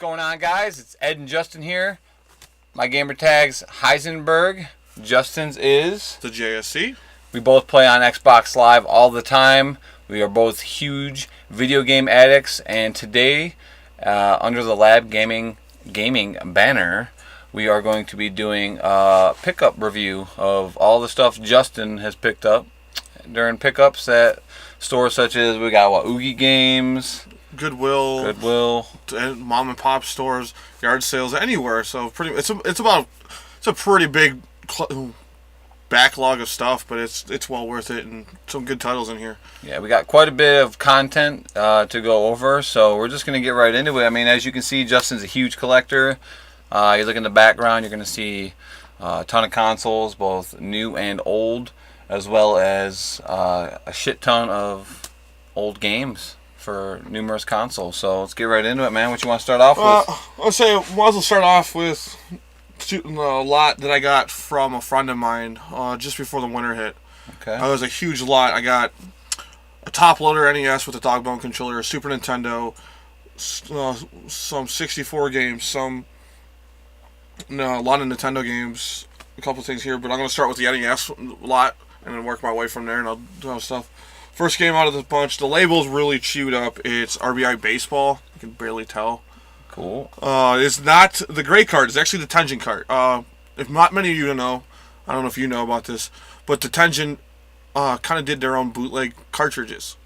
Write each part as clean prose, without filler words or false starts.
going on, guys? It's Ed and Justin here. My gamer tag's Heisenberg. Justin's is the JSC. We both play on Xbox Live all the time. We are both huge video game addicts, and today, under the Lab Gaming banner, we are going to be doing a pickup review of all the stuff Justin has picked up during pickups at stores such as we got Oogie Games, Goodwill, and mom and pop stores, yard sales, anywhere. So it's a pretty big backlog of stuff, but it's well worth it, and some good titles in here. Yeah, we got quite a bit of content to go over, so we're just gonna get right into it. I mean, as you can see, Justin's a huge collector. You look in the background, you're gonna see a ton of consoles, both new and old, as well as a shit ton of old games for numerous consoles. So let's get right into it, man. What you want to start off with? I'll say, might as well start off with shooting a lot that I got from a friend of mine just before the winter hit. Okay. It was a huge lot. I got a top loader NES with a dog bone controller, a Super Nintendo, some 64 games, a lot of Nintendo games, a couple things here, but I'm going to start with the NES lot and then work my way from there, and I'll do other stuff. First game out of the bunch, the label's really chewed up. It's RBI Baseball. You can barely tell. Cool. It's not the gray card. It's actually the Tengen card. If not many of you know, I don't know if you know about this, but the Tengen kind of did their own bootleg cartridges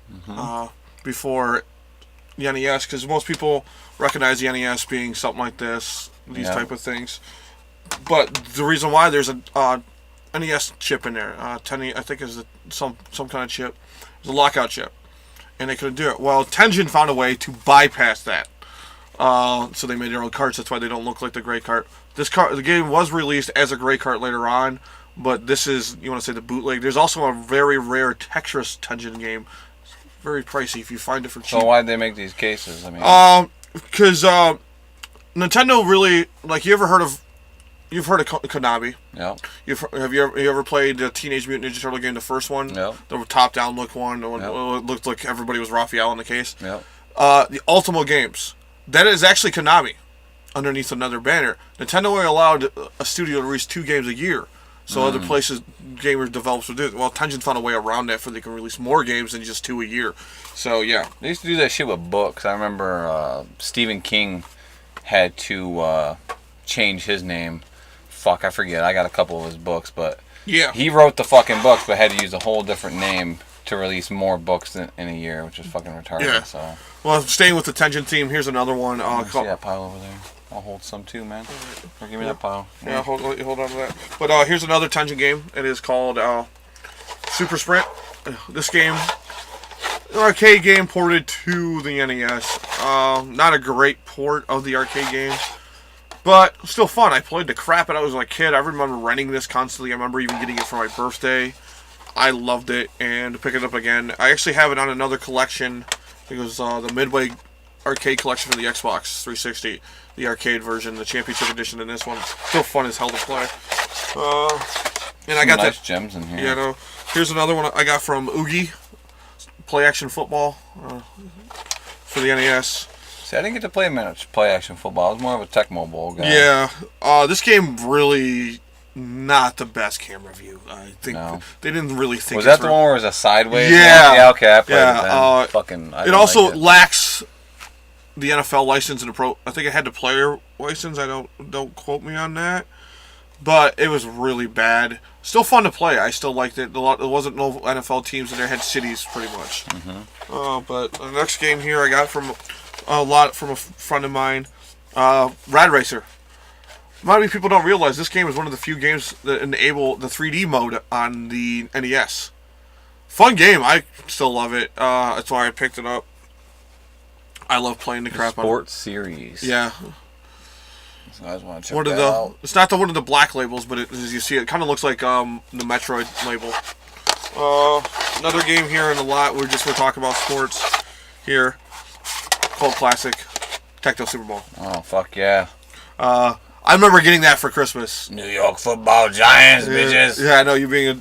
before the NES, because most people recognize the NES being something like this, these type of things. But the reason why there's a NES chip in there, I think is some kind of chip. It's a lockout chip, and they couldn't do it. Well, Tengen found a way to bypass that. So they made their own carts. That's why they don't look like the gray cart. The game was released as a gray cart later on, but this is, you want to say, the bootleg. There's also a very rare Tetris Tengen game. It's very pricey if you find it for cheap. So why'd they make these cases? I mean, because Nintendo really, like, you've heard of Konami. Yeah. Have you ever played the Teenage Mutant Ninja Turtle game, the first one? Yeah. The top-down look one. The one it looked like everybody was Raphael in the case. Yeah. The Ultimo games. That is actually Konami, underneath another banner. Nintendo only allowed a studio to release 2 games a year, so other places, gamers, developers would do it. Well, Tengen found a way around that, for they can release more games than just 2 a year. So yeah, they used to do that shit with books. I remember Stephen King had to change his name. Fuck, I forget. I got a couple of his books, but yeah, he wrote the fucking books, but had to use a whole different name to release more books in a year, which is fucking retarded. Yeah. So. Well, staying with the Tengen theme, here's another one. See that pile over there? I'll hold some too, man. Or give me that pile. Yeah, hold on to that. But here's another Tengen game. It is called Super Sprint. This game, an arcade game ported to the NES. Not a great port of the arcade game, but still fun. I played the crap out of it as a kid. I remember renting this constantly. I remember even getting it for my birthday. I loved it, and to pick it up again. I actually have it on another collection. It was the Midway arcade collection for the Xbox 360, the arcade version, the Championship Edition, and this one. Still fun as hell to play. And I got nice gems in here. Yeah, no. Here's another one I got from Oogie, Play Action Football, for the NES. See, I didn't get to play much Play Action Football. I was more of a Tecmo Bowl guy. Yeah, this game really not the best camera view. I think they didn't really think. Was that the one where it was a sideways? Yeah. Yeah. Okay, I played it then. It also lacks the NFL license and the pro. I think it had the player license. Don't quote me on that. But it was really bad. Still fun to play. I still liked it. There wasn't no NFL teams in there. Had cities pretty much. But the next game here I got from a friend of mine, Rad Racer. A lot of people don't realize this game is one of the few games that enable the 3D mode on the NES. Fun game. I still love it. That's why I picked it up. I love playing the crap out of it. Sports series. Yeah. So I just want to check that out. It's not one of the black labels, but as you see, it kind of looks like the Metroid label. Another game here in the lot. We're talking about sports here. Called Classic Tecto Super Bowl. Oh, fuck yeah. I remember getting that for Christmas. New York Football Giants, bitches. Yeah, I know, you being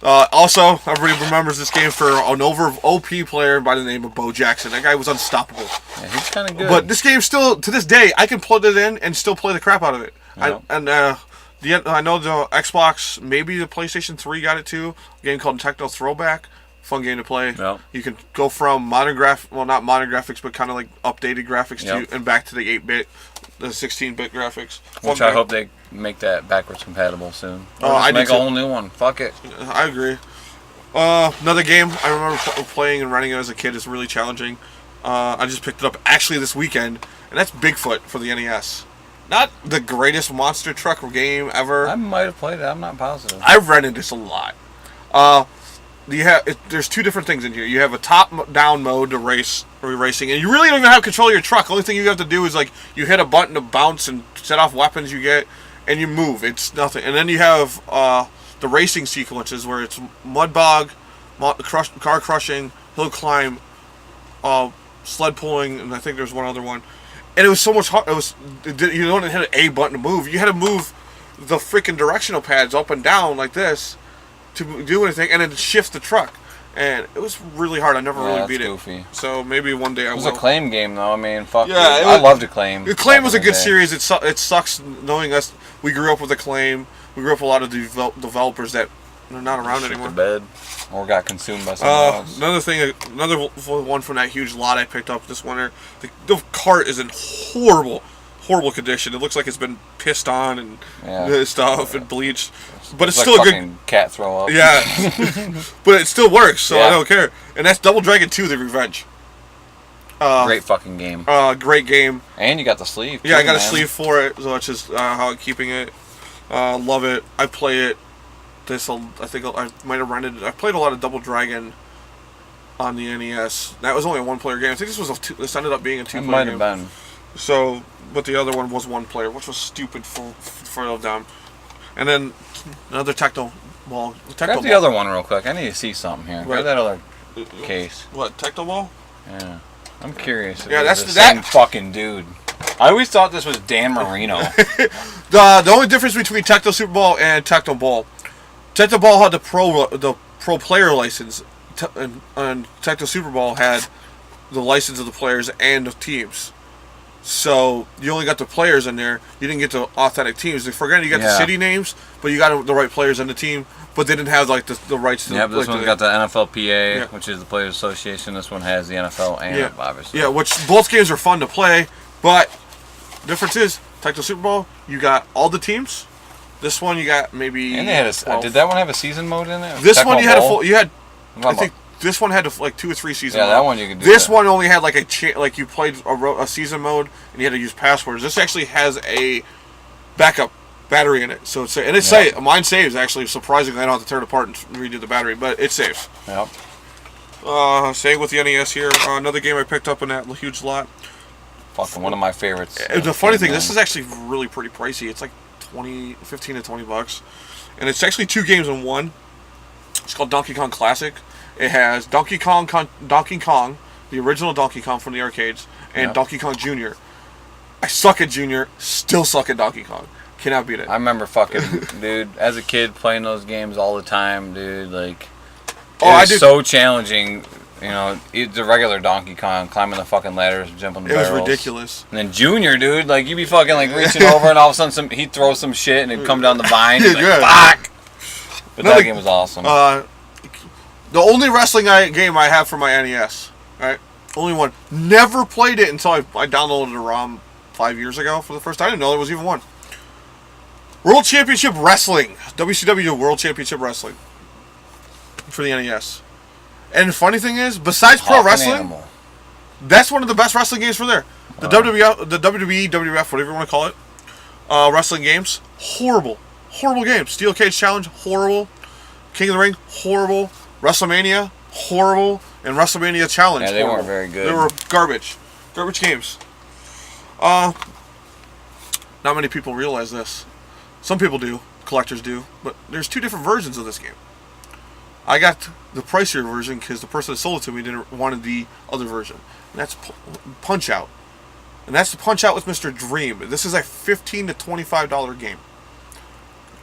Also, everybody remembers this game for an OP player by the name of Bo Jackson. That guy was unstoppable. Yeah, he's kind of good. But this game still, to this day, I can plug it in and still play the crap out of it. Yep. I know the Xbox, maybe the PlayStation 3 got it too. A game called Techno Throwback. Fun game to play. Yep. You can go from not modern graphics, but kind of like updated graphics and back to the 8-bit, the 16-bit graphics. Which I hope they make that backwards compatible soon. I make a whole new one. Fuck it. I agree. Another game I remember playing and running it as a kid is really challenging. I just picked it up actually this weekend, and that's Bigfoot for the NES. Not the greatest monster truck game ever. I might have played it. I'm not positive. I've rented this a lot. There's two different things in here. You have a top-down mode to racing, and you really don't even have control of your truck. The only thing you have to do is like you hit a button to bounce and set off weapons you get, and you move. It's nothing. And then you have the racing sequences where it's mud bog, car crushing, hill climb, sled pulling, and I think there's one other one. And it was so much hard. You don't hit an A button to move. You had to move the freaking directional pads up and down like this to do anything, and then shift the truck. And it was really hard. I never really beat goofy. it. So maybe one day I will. It was a Claim game, though. I mean, fuck. Yeah, I loved Acclaim. Acclaim was a good series. It sucks knowing us. We grew up with Acclaim. We grew up with a lot of developers that are not around anymore. To bed, or got consumed by someone else. Another one from that huge lot I picked up this winter. The cart is in horrible condition. It looks like it's been pissed on and stuff and bleached. But it's still like a good cat throw up. Yeah, but it still works, so Yeah. I don't care. And that's Double Dragon 2: The Revenge. Great fucking game. Great game. And you got the sleeve. Yeah, too, I got a man. sleeve for it, so it's just how I'm keeping it. Love it. I play it. I think I might have rented it. I played a lot of Double Dragon on the NES. That was only a one-player game. I think this ended up being a two-player game. Might have been. So, but the other one was one player, which was stupid for them. And then another Techno Ball. Grab the other one real quick. I need to see something here. Grab that other case. What, Techno Ball? Yeah. I'm curious. Yeah, that's the same fucking dude. I always thought this was Dan Marino. The only difference between Techno Super Ball and Techno Ball, Techno Ball had the pro player license, and Techno Super Ball had the license of the players and the teams. So you only got the players in there. You didn't get the authentic teams. Forget you got the city names, but you got the right players in the team. But they didn't have like the rights to. Yeah, but this one's got the NFLPA, which is the Players Association. This one has the NFL and obviously. Yeah, which both games are fun to play, but difference is Techno Super Bowl. You got all the teams. This one you got maybe. And they had did that one have a season mode in it? This one you had a full. You had. I think this one had like 2 or 3 seasons. Yeah, that one you could do. This one only had like like you played a season mode and you had to use passwords. This actually has a backup battery in it, so it's mine saves actually. Surprisingly, I don't have to tear it apart and redo the battery, but it saves. Yep. Same with the NES here. Another game I picked up in that huge lot. Fucking one of my favorites. The funny thing, this is actually really pretty pricey. It's like $15 to $20, and it's actually 2 games in one. It's called Donkey Kong Classic. It has Donkey Kong, the original Donkey Kong from the arcades, and Donkey Kong Jr. I suck at Jr., still suck at Donkey Kong. Cannot beat it. I remember fucking, dude, as a kid playing those games all the time, dude, like, it was so challenging, you know, the regular Donkey Kong, climbing the fucking ladders, jumping the barrels. It was ridiculous. And then Junior, dude, like, you'd be fucking, like, reaching over, and all of a sudden he'd throw some shit, and it'd come down the vine, and like, fuck! But that game was awesome. The only wrestling game I have for my NES, right? Only one. Never played it until I downloaded a ROM 5 years ago for the first time. I didn't know there was even one. World Championship Wrestling. WCW World Championship Wrestling. For the NES. And the funny thing is, besides pro wrestling, that's one of the best wrestling games for there. The WWE, WWF, whatever you want to call it. Wrestling games. Horrible. Horrible games. Steel Cage Challenge. Horrible. King of the Ring. Horrible. WrestleMania, horrible, and WrestleMania Challenge. Yeah, they weren't very good. They were garbage. Garbage games. Not many people realize this. Some people do. Collectors do. But there's 2 different versions of this game. I got the pricier version because the person that sold it to me wanted the other version. And that's Punch-Out. And that's the Punch-Out with Mr. Dream. This is a $15 to $25 game.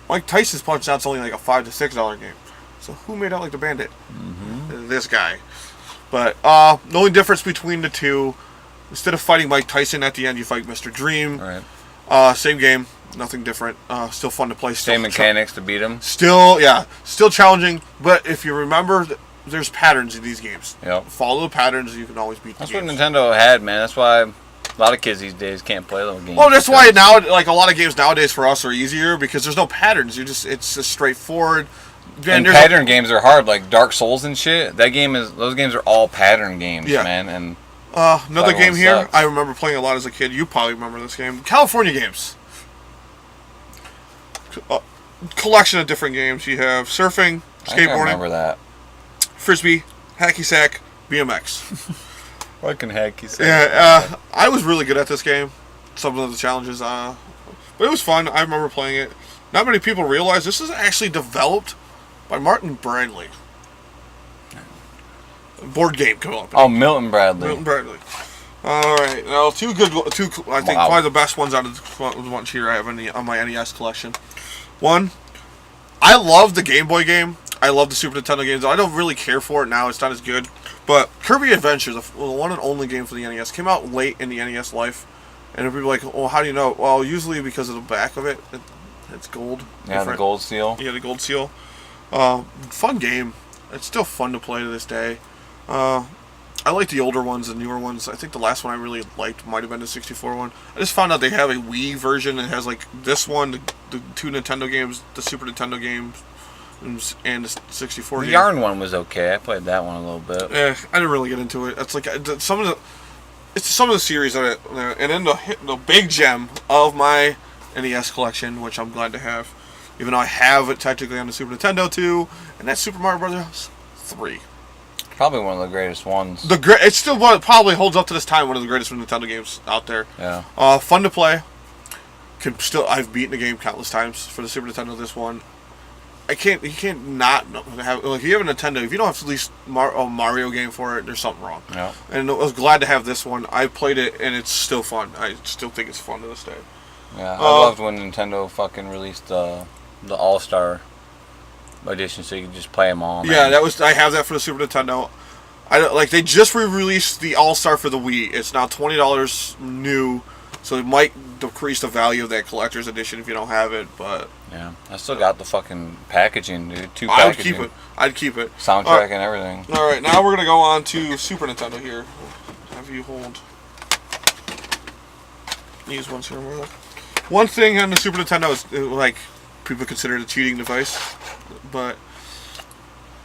Mike Tyson's Punch-Out's only like a $5 to $6 game. So who made out like the bandit? Mm-hmm. This guy. But the only difference between the two, instead of fighting Mike Tyson at the end, you fight Mr. Dream. Right. Same game, nothing different. Still fun to play. Same mechanics to beat him. Still challenging. But if you remember, there's patterns in these games. Yep. Follow the patterns, you can always beat the That's games. what Nintendo had, man. That's why a lot of kids these days can't play those games. Well, that's why now, like a lot of games nowadays for us are easier because there's no patterns. It's just straightforward. And pattern games are hard, like Dark Souls and shit. Those games are all pattern games, man. And another game here, sucks. I remember playing a lot as a kid. You probably remember this game. California games. Collection of different games. You have surfing, skateboarding. I remember that. Frisbee, hacky sack, BMX. Fucking hacky sack. Yeah, I was really good at this game. Some of the challenges, but it was fun. I remember playing it. Not many people realize this is actually developed by Martin Bradley. Board game company. Oh, Milton Bradley. Milton Bradley. All right, now two. I think probably the best ones out of the ones here I have on my NES collection. One, I love the Game Boy game. I love the Super Nintendo games. I don't really care for it now. It's not as good. But Kirby Adventures, the one and only game for the NES, came out late in the NES life. And people are like, well, how do you know? Well, usually because of the back of it. It's gold. Yeah, different. the gold seal. Yeah, the gold seal. Fun game. It's still fun to play to this day. I like the older ones, the newer ones. I think the last one I really liked might have been the 64 one. I just found out they have a Wii version that has like this one, the two Nintendo games, the Super Nintendo games, and the 64 The game. Yarn one was okay. I played that one a little bit. I didn't really get into it. It's like some of the series of it, and then the big gem of my NES collection, which I'm glad to have, even though I have it technically on the Super Nintendo too, and that's Super Mario Bros. 3. Probably one of the greatest ones. It's still probably holds up to this time, one of the greatest Nintendo games out there. Yeah. Fun to play. I've beaten the game countless times for the Super Nintendo. This one, you can't not have. Like, if you have a Nintendo, if you don't have at least a Mario game for it, there's something wrong. Yeah. And I was glad to have this one. I played it, and it's still fun. I still think it's fun to this day. Yeah, I loved when Nintendo fucking released the All-Star edition, so you could just play them all. Man. Yeah, I have that for the Super Nintendo. They just re-released the All-Star for the Wii. It's now $20 new, so it might decrease the value of that collector's edition if you don't have it. But yeah, I still got the fucking packaging, dude. Packaging. I'd keep it. Soundtrack and everything. All right, now we're gonna go on to Super Nintendo here. Have you hold these ones here? One thing on the Super Nintendo is like people consider it a cheating device, but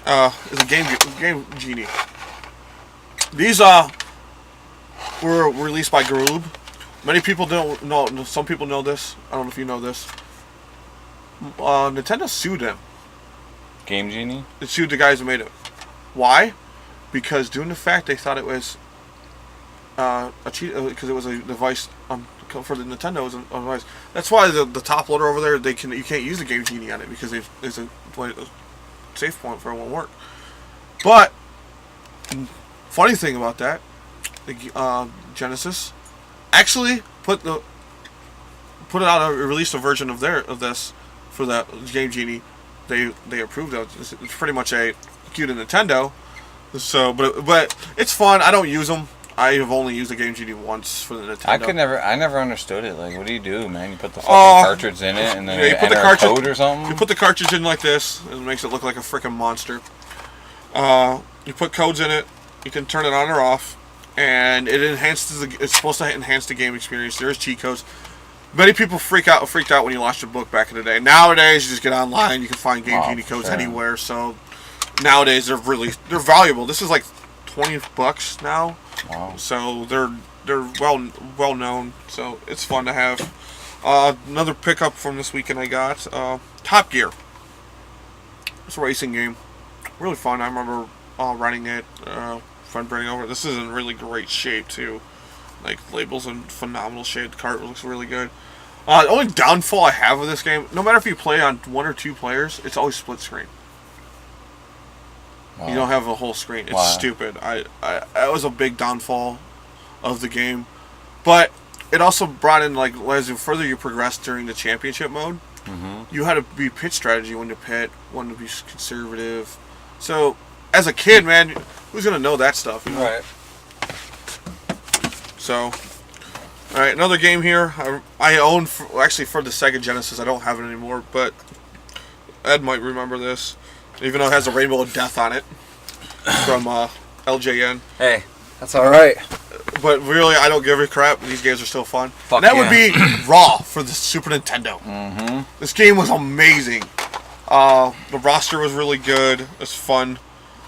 is a game genie. These were released by Groob. Many people don't know. Some people know this. I don't know if you know this. Nintendo sued them. Game Genie? They sued the guys who made it. Why? Because due to the fact they thought it was a cheat, because it was a device for the Nintendo. It was a device. That's why the top loader over there, you can't use the Game Genie on it because there's a safe point for it won't work. But funny thing about that, the Genesis actually released a version of this for that Game Genie. They approved of. It's pretty much a cue to Nintendo. So, but it's fun. I don't use them. I have only used the Game Genie once for the Nintendo. I never understood it. Like, what do you do, man? You put the fucking cartridge in it, and then you put the cartridge, a code or something. You put the cartridge in like this, and it makes it look like a freaking monster. You put codes in it. You can turn it on or off, and it's supposed to enhance the game experience. There's cheat codes. Many people freaked out when you lost your book back in the day. Nowadays, you just get online. You can find Game Genie codes anywhere. So nowadays, they're valuable. This is like $20 now. Wow. So they're well known. So it's fun to have. Another pickup from this weekend I got Top Gear. It's a racing game. Really fun. I remember running it. Friend bringing over. This is in really great shape too. Like, labels in phenomenal shape. The cart looks really good. The only downfall I have with this game, no matter if you play on one or two players, it's always split screen. Wow. You don't have a whole screen. It's stupid. That was a big downfall of the game. But it also brought in, like, as the further you progress during the championship mode, You had to be pit strategy when to pit, when to be conservative. So, as a kid, man, who's gonna know that stuff? You know? Right. So, all right, another game here. I own actually for the Sega Genesis. I don't have it anymore, but Ed might remember this, even though it has a Rainbow of Death on it from LJN. Hey, that's all right. But really, I don't give a crap. These games are still fun. Fuck and that yeah. would be Raw for the Super Nintendo. Mm-hmm. This game was amazing. The roster was really good. It was fun.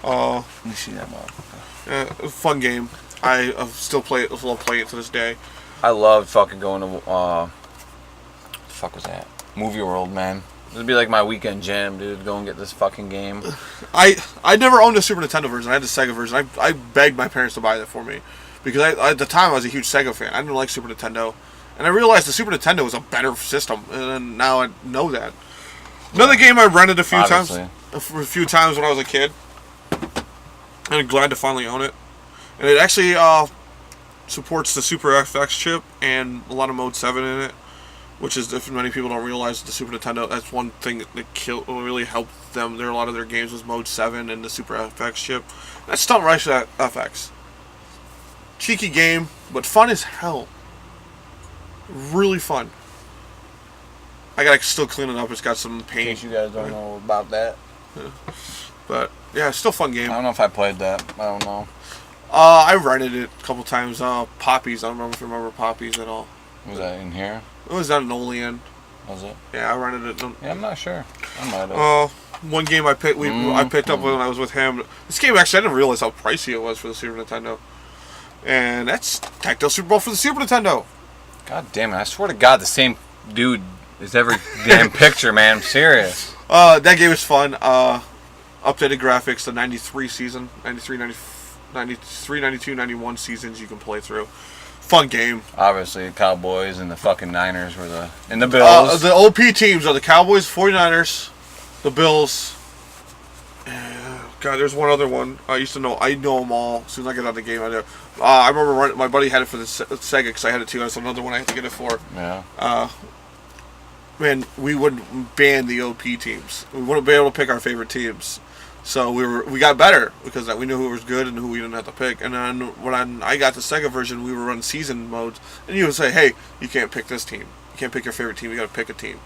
Let me see that motherfucker. It was a fun game. I still play it. Love playing it to this day. I loved fucking going to what the fuck was that? Movie World, man. This would be like my weekend jam, dude. Go and get this fucking game. I never owned a Super Nintendo version. I had the Sega version. I begged my parents to buy that for me because at the time I was a huge Sega fan. I didn't like Super Nintendo, and I realized the Super Nintendo was a better system. And now I know that. Another game I rented a few times when I was a kid, and I'm glad to finally own it. And it actually supports the Super FX chip and a lot of Mode 7 in it, which is, if many people don't realize, the Super Nintendo, that's one thing that really helped them. A lot of their games was Mode 7 and the Super FX chip. That's still right to that FX. Cheeky game, but fun as hell. Really fun. I gotta still clean it up. It's got some In paint. case you guys don't know about that. But, yeah, it's still a fun game. I don't know if I played that. I don't know. I rented it a couple times. Poppies. I don't remember if you remember Poppies at all. Was that in here? It was on Olean. Was it? Yeah, I rented it. Yeah, I'm not sure. I might have. One game I picked up when I was with him. This game, actually, I didn't realize how pricey it was for the Super Nintendo. And that's Tactile Super Bowl for the Super Nintendo. God damn it. I swear to God, the same dude is every damn picture, man. I'm serious. That game is fun. Updated graphics, the 93 season, 93, 92, 91 seasons you can play through. Fun game. Obviously, the Cowboys and the fucking Niners were and the Bills. The OP teams are the Cowboys, 49ers, the Bills. God, there's one other one. I know them all. As soon as I get out of the game, I do. I remember my buddy had it for the Sega because I had it too. That's another one I had to get it for. Yeah. Man, we wouldn't ban the OP teams. We wouldn't be able to pick our favorite teams. So we got better because we knew who was good and who we didn't have to pick. And then when I got the Sega version, we were running season modes, and you would say, "Hey, you can't pick this team. You can't pick your favorite team. You got to pick a team."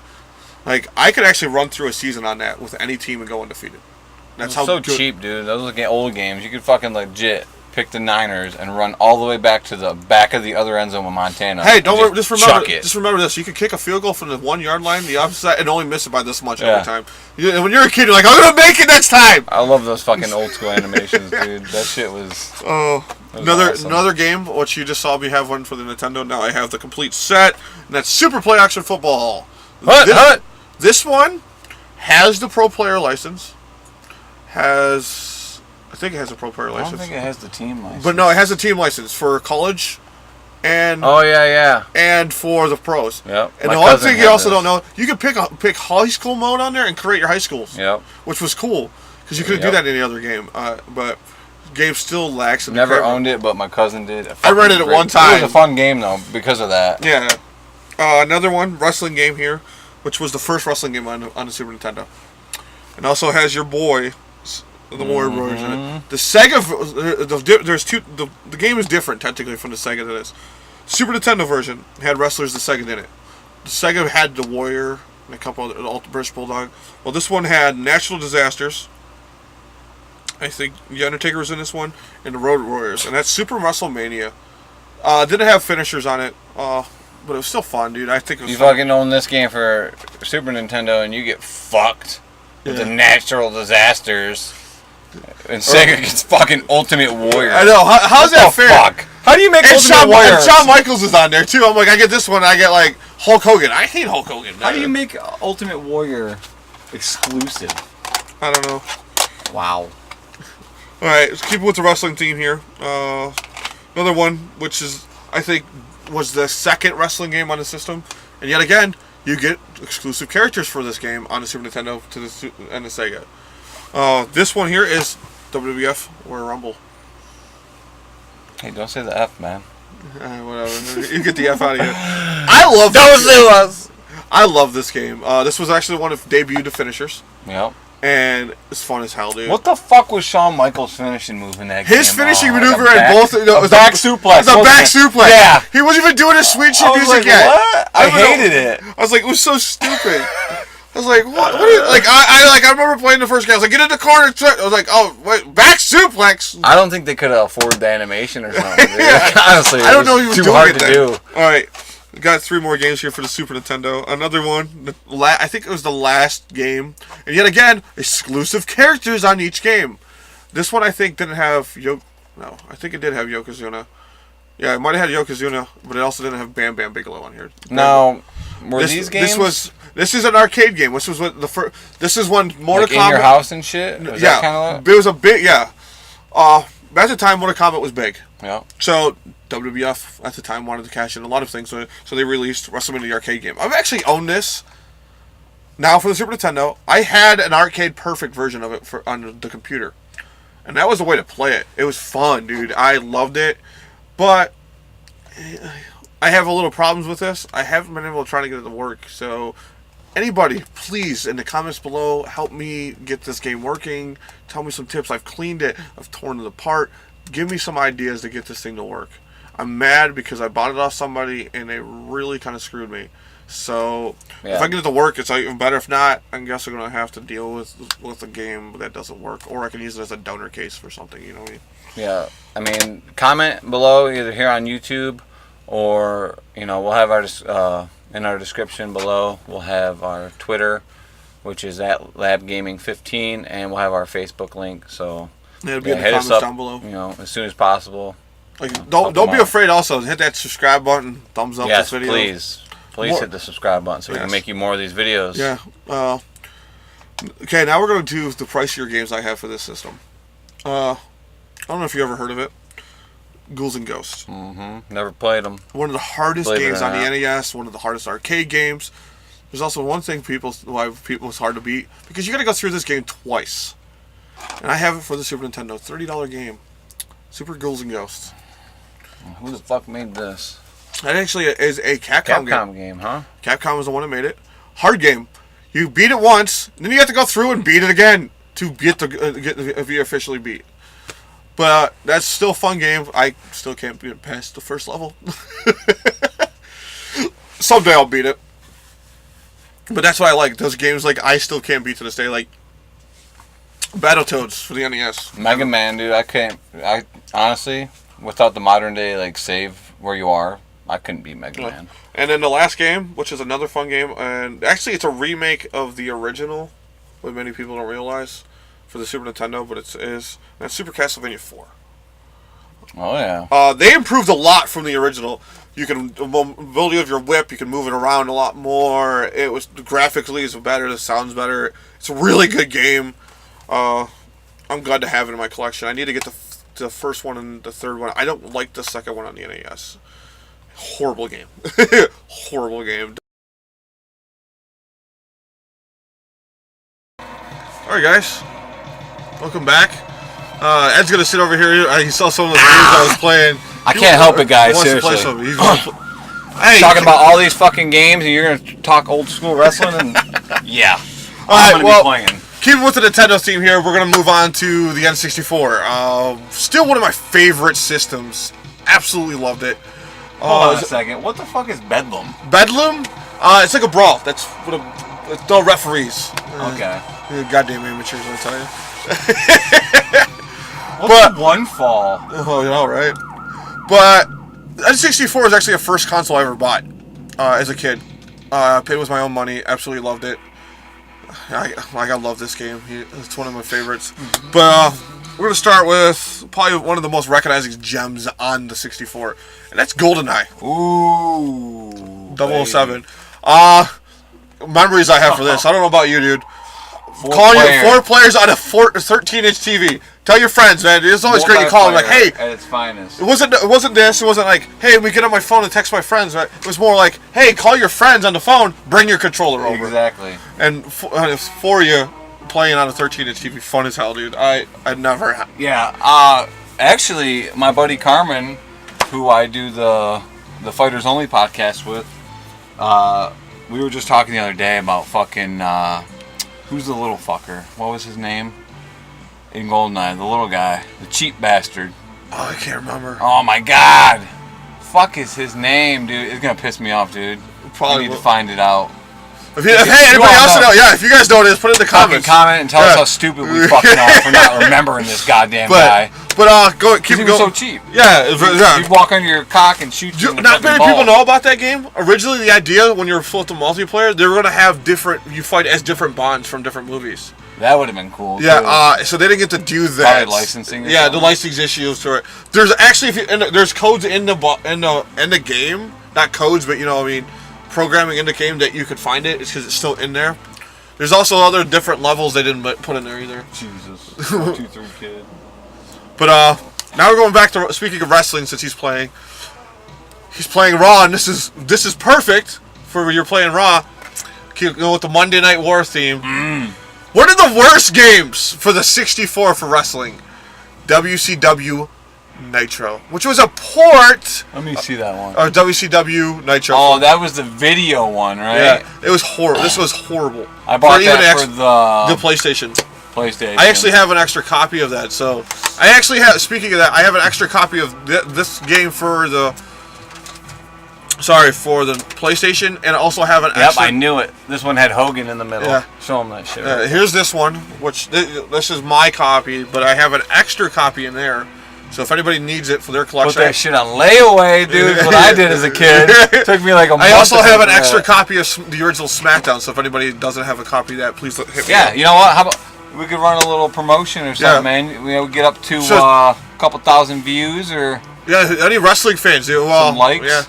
Like I could actually run through a season on that with any team and go undefeated. That's how so good. cheap, dude. Those are old games. You could fucking legit pick the Niners and run all the way back to the back of the other end zone of Montana. Hey, just remember it. Just remember this: you could kick a field goal from the 1 yard line, the opposite side, and only miss it by this much every time. When you're a kid, you're like, "I'm gonna make it next time." I love those fucking old school animations, dude. That shit was. Another game. What you just saw me have one for the Nintendo. Now I have the complete set, and that's Super Play Action Football. This one has the Pro Player license. I think it has a Pro Player license. I don't think it has the team license. But no, it has a team license for college and and for the pros. Yep. And the one thing you also don't know, you can pick high school mode on there and create your high schools. Yep. Which was cool because you couldn't do that in any other game. But game still lacks. Never owned it, but my cousin did. I rented it one time. It was a fun game though because of that. Yeah. Another one, wrestling game here, which was the first wrestling game on the Super Nintendo, and also has your boy. The Warrior Brothers in it. The Sega, there's two. The game is different technically from the Sega to this. Super Nintendo version had wrestlers the Sega in it. The Sega had the Warrior and a couple of the Ultimate British Bulldog. Well, this one had natural disasters. I think the Undertaker was in this one, and the Road Warriors, and that's Super WrestleMania. Didn't have finishers on it, but it was still fun, dude. I think it was. You fucking own this game for Super Nintendo, and you get fucked with the natural disasters. And Sega gets fucking Ultimate Warrior. I know. How's that fair? Fuck? How do you make Ultimate Warrior? And Shawn Michaels is on there too. I'm like, I get this one. I get like Hulk Hogan. I hate Hulk Hogan. How do you make Ultimate Warrior exclusive? I don't know. Wow. All right, let's keep with the wrestling theme here. Another one, which is I think was the second wrestling game on the system, and yet again, you get exclusive characters for this game on the Super Nintendo and the Sega. This one here is WWF Royal Rumble. Hey, don't say the F, man. Whatever. You get the F out of here. I love Don't sue us. I love this game. This was actually one of debuted to finishers. Yep. And it's fun as hell, dude. What the fuck was Shawn Michaels' finishing move in that game? His finishing maneuver like at both... it was a back suplex. It was a back suplex. Yeah. He wasn't even doing his sweet shit music like, yet. What? I hated it. I was like, it was so stupid. I was like, what are you... Like, I remember playing the first game. I was like, get in the corner. I was like, oh, wait, back suplex. I don't think they could have afforded the animation or something. Yeah. Honestly, I don't know if he was too doing hard it to then. do. All right. We got 3 more games here for the Super Nintendo. Another one, I think it was the last game. And yet again, exclusive characters on each game. This one I think didn't have No, I think it did have Yokozuna. Yeah, it might have had Yokozuna, but it also didn't have Bam Bam Bigelow on here. Now, were these games? This is an arcade game. This was what the first. This is one Mortal Kombat. In your house and shit. Was yeah, that it was a big at the time, Mortal Kombat was big. Yeah. So WWF at the time wanted to cash in a lot of things, so they released WrestleMania the arcade game. I've actually owned this. Now for the Super Nintendo, I had an arcade perfect version of it on the computer, and that was the way to play it. It was fun, dude. I loved it, but I have a little problems with this. I haven't been able to try to get it to work. So anybody, please, in the comments below, help me get this game working. Tell me some tips. I've cleaned it. I've torn it apart. Give me some ideas to get this thing to work. I'm mad because I bought it off somebody and they really kind of screwed me. So if I get it to work, it's even better. If not, I guess I'm going to have to deal with a game that doesn't work. Or I can use it as a donor case for something, you know what I mean? Yeah. I mean, comment below either here on YouTube or, we'll have our in our description below, we'll have our Twitter, which is at LabGaming15, and we'll have our Facebook link. So it'll be in the hit comments us up, down below. As soon as possible. Like, don't be afraid. Also, hit that subscribe button, thumbs up this video. Yes, please hit the subscribe button so we can make you more of these videos. Yeah. Okay, now we're going to do the pricier games I have for this system. I don't know if you ever heard of it. Ghouls and Ghosts. Mm-hmm. Never played them. One of the hardest games on the NES. One of the hardest arcade games. There's also one thing why it's hard to beat, because you got to go through this game twice. And I have it for the Super Nintendo. $30 game. Super Ghouls and Ghosts. Who the fuck made this? That actually is a Capcom game, huh? Capcom was the one that made it. Hard game. You beat it once, and then you have to go through and beat it again to get be officially beat. But that's still a fun game. I still can't get past the first level. Someday I'll beat it. But that's what I like. Those games I still can't beat to this day. Like Battletoads for the NES. Mega Man, dude. I honestly, without the modern day save where you are, I couldn't beat Mega Man. And then the last game, which is another fun game, and actually it's a remake of the original, what many people don't realize, for the Super Nintendo, but that's Super Castlevania 4. Oh yeah. They improved a lot from the original. You can the mobility of your whip, you can move it around a lot more. It was graphically it's better, the sounds better. It's a really good game. I'm glad to have it in my collection. I need to get the first one and the third one. I don't like the second one on the NES. Horrible game. Horrible game. Alright guys, welcome back. Ed's gonna sit over here. He saw some of the games I was playing. I can't help it, guys. Seriously. Hey, talking about all these fucking games, and you're gonna talk old school wrestling, and yeah, I'm gonna be playing. Keeping with the Nintendo theme here, we're gonna move on to the N64. Still one of my favorite systems. Absolutely loved it. Hold on a second. What the fuck is Bedlam? Bedlam? It's like a brawl. That's what the referees. Okay. Goddamn amateurs, I tell you. What's one fall? Oh, yeah, all right. But N64 is actually the first console I ever bought as a kid. Paid with my own money. Absolutely loved it. I love this game. It's one of my favorites. Mm-hmm. But we're going to start with probably one of the most recognizing gems on the 64. And that's GoldenEye. Ooh. 007. Memories I have for this. I don't know about you, dude. Calling 4 players on a 13-inch TV. Tell your friends, man. It's always great. You call them like, "Hey." At its finest. It wasn't this. It wasn't like, "Hey, we get on my phone and text my friends." Right? It was more like, "Hey, call your friends on the phone. Bring your controller over." Exactly. And for you playing on a 13-inch TV, fun as hell, dude. I never. Yeah. Actually, my buddy Carmen, who I do the Fighters Only podcast with, We were just talking the other day about fucking who's the little fucker? What was his name? In Goldeneye, the little guy, the cheap bastard. Oh, I can't remember. Oh my god! Fuck is his name, dude? It's gonna piss me off, dude. Probably I need to find it out. If anybody else know, yeah, if you guys know this, put it in the comments. Comment and tell us how stupid we fucking are for not remembering this goddamn guy. But keep he going. was so cheap. Yeah, You'd walk under your cock and shoot you. Not many people know about that game. Originally, the idea when you were full to multiplayer, they were gonna have you fight as different Bonds from different movies. That would have been cool. Yeah, so they didn't get to do that. Probably licensing. Yeah, the licensing issues to it. There's actually there's codes in the game, not codes, but programming in the game that you could find it. It's because it's still in there. There's also other different levels they didn't put in there either. Jesus, 1, 2, 3 kid. But now we're going back to speaking of wrestling since he's playing. He's playing Raw, and this is perfect for when you're playing Raw. Keep going with the Monday Night War theme. One of the worst games for the 64 for wrestling, WCW Nitro, which was a port. Let me see that one. Or WCW Nitro. Oh, that was the video one, right? Yeah, it was horrible. This was horrible. I bought that for the PlayStation. PlayStation. I actually have an extra copy of that. So I actually have. Speaking of that, I have an extra copy of this game for the PlayStation, and I also have an extra. Yep, I knew it. This one had Hogan in the middle. Yeah. Show him that shit. Here's this one, which this is my copy, but I have an extra copy in there. So if anybody needs it for their collection, put that shit on layaway, dude. Is what I did as a kid. It took me like a month. I also have an extra copy of the original SmackDown. So if anybody doesn't have a copy of that, please hit me. Yeah, you know what? How about we could run a little promotion or something, man? We get up to a couple thousand views or any wrestling fans, some likes. Yeah.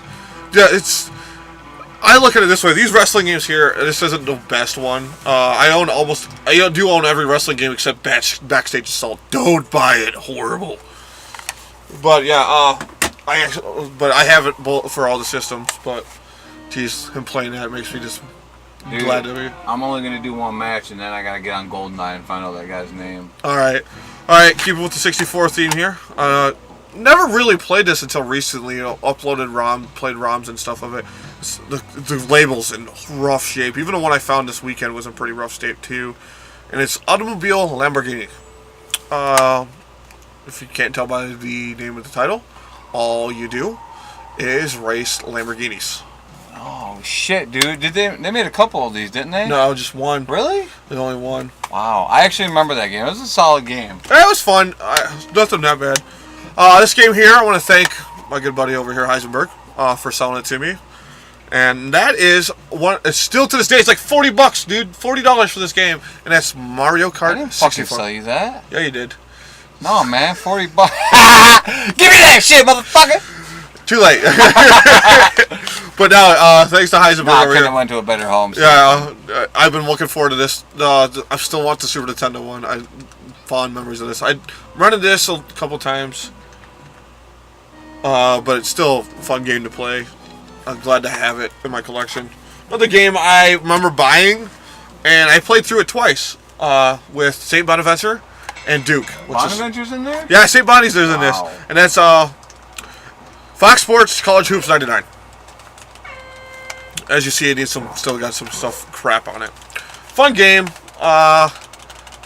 I look at it this way: these wrestling games here, this isn't the best one. I do own every wrestling game except Backstage Assault. Don't buy it; horrible. But yeah, I have it for all the systems. But geez, him playing that makes me just glad to be. I'm only gonna do one match, and then I gotta get on Goldeneye and find out that guy's name. All right. Keep it with the 64 theme here. Never really played this until recently. Uploaded played ROMs and stuff of it. The label's in rough shape. Even the one I found this weekend was in pretty rough state too. And it's Automobile Lamborghini. If you can't tell by the name of the title, all you do is race Lamborghinis. Oh shit, dude! They made a couple of these, didn't they? No, just one. Really? There's only one. Wow, I actually remember that game. It was a solid game. It was fun. Nothing that bad. This game here, I want to thank my good buddy over here, Heisenberg, for selling it to me. And that is it's still to this day, it's like $40, dude. $40 for this game, and that's Mario Kart. I didn't fucking sell you that. Yeah, you did. No, man, $40. Give me that shit, motherfucker. Too late. But now, thanks to Heisenberg I over could here. have went to a better home. Yeah, I've been looking forward to this. I still want the Super Nintendo one. I fond memories of this. I rented this a couple times, but it's still a fun game to play. I'm glad to have it in my collection. Another game I remember buying, and I played through it twice with St. Bonaventure and Duke. Bonaventure's in there? Yeah, St. Bonnie's in this, and that's Fox Sports College Hoops 99. As you see, it still got some stuff crap on it. Fun game. I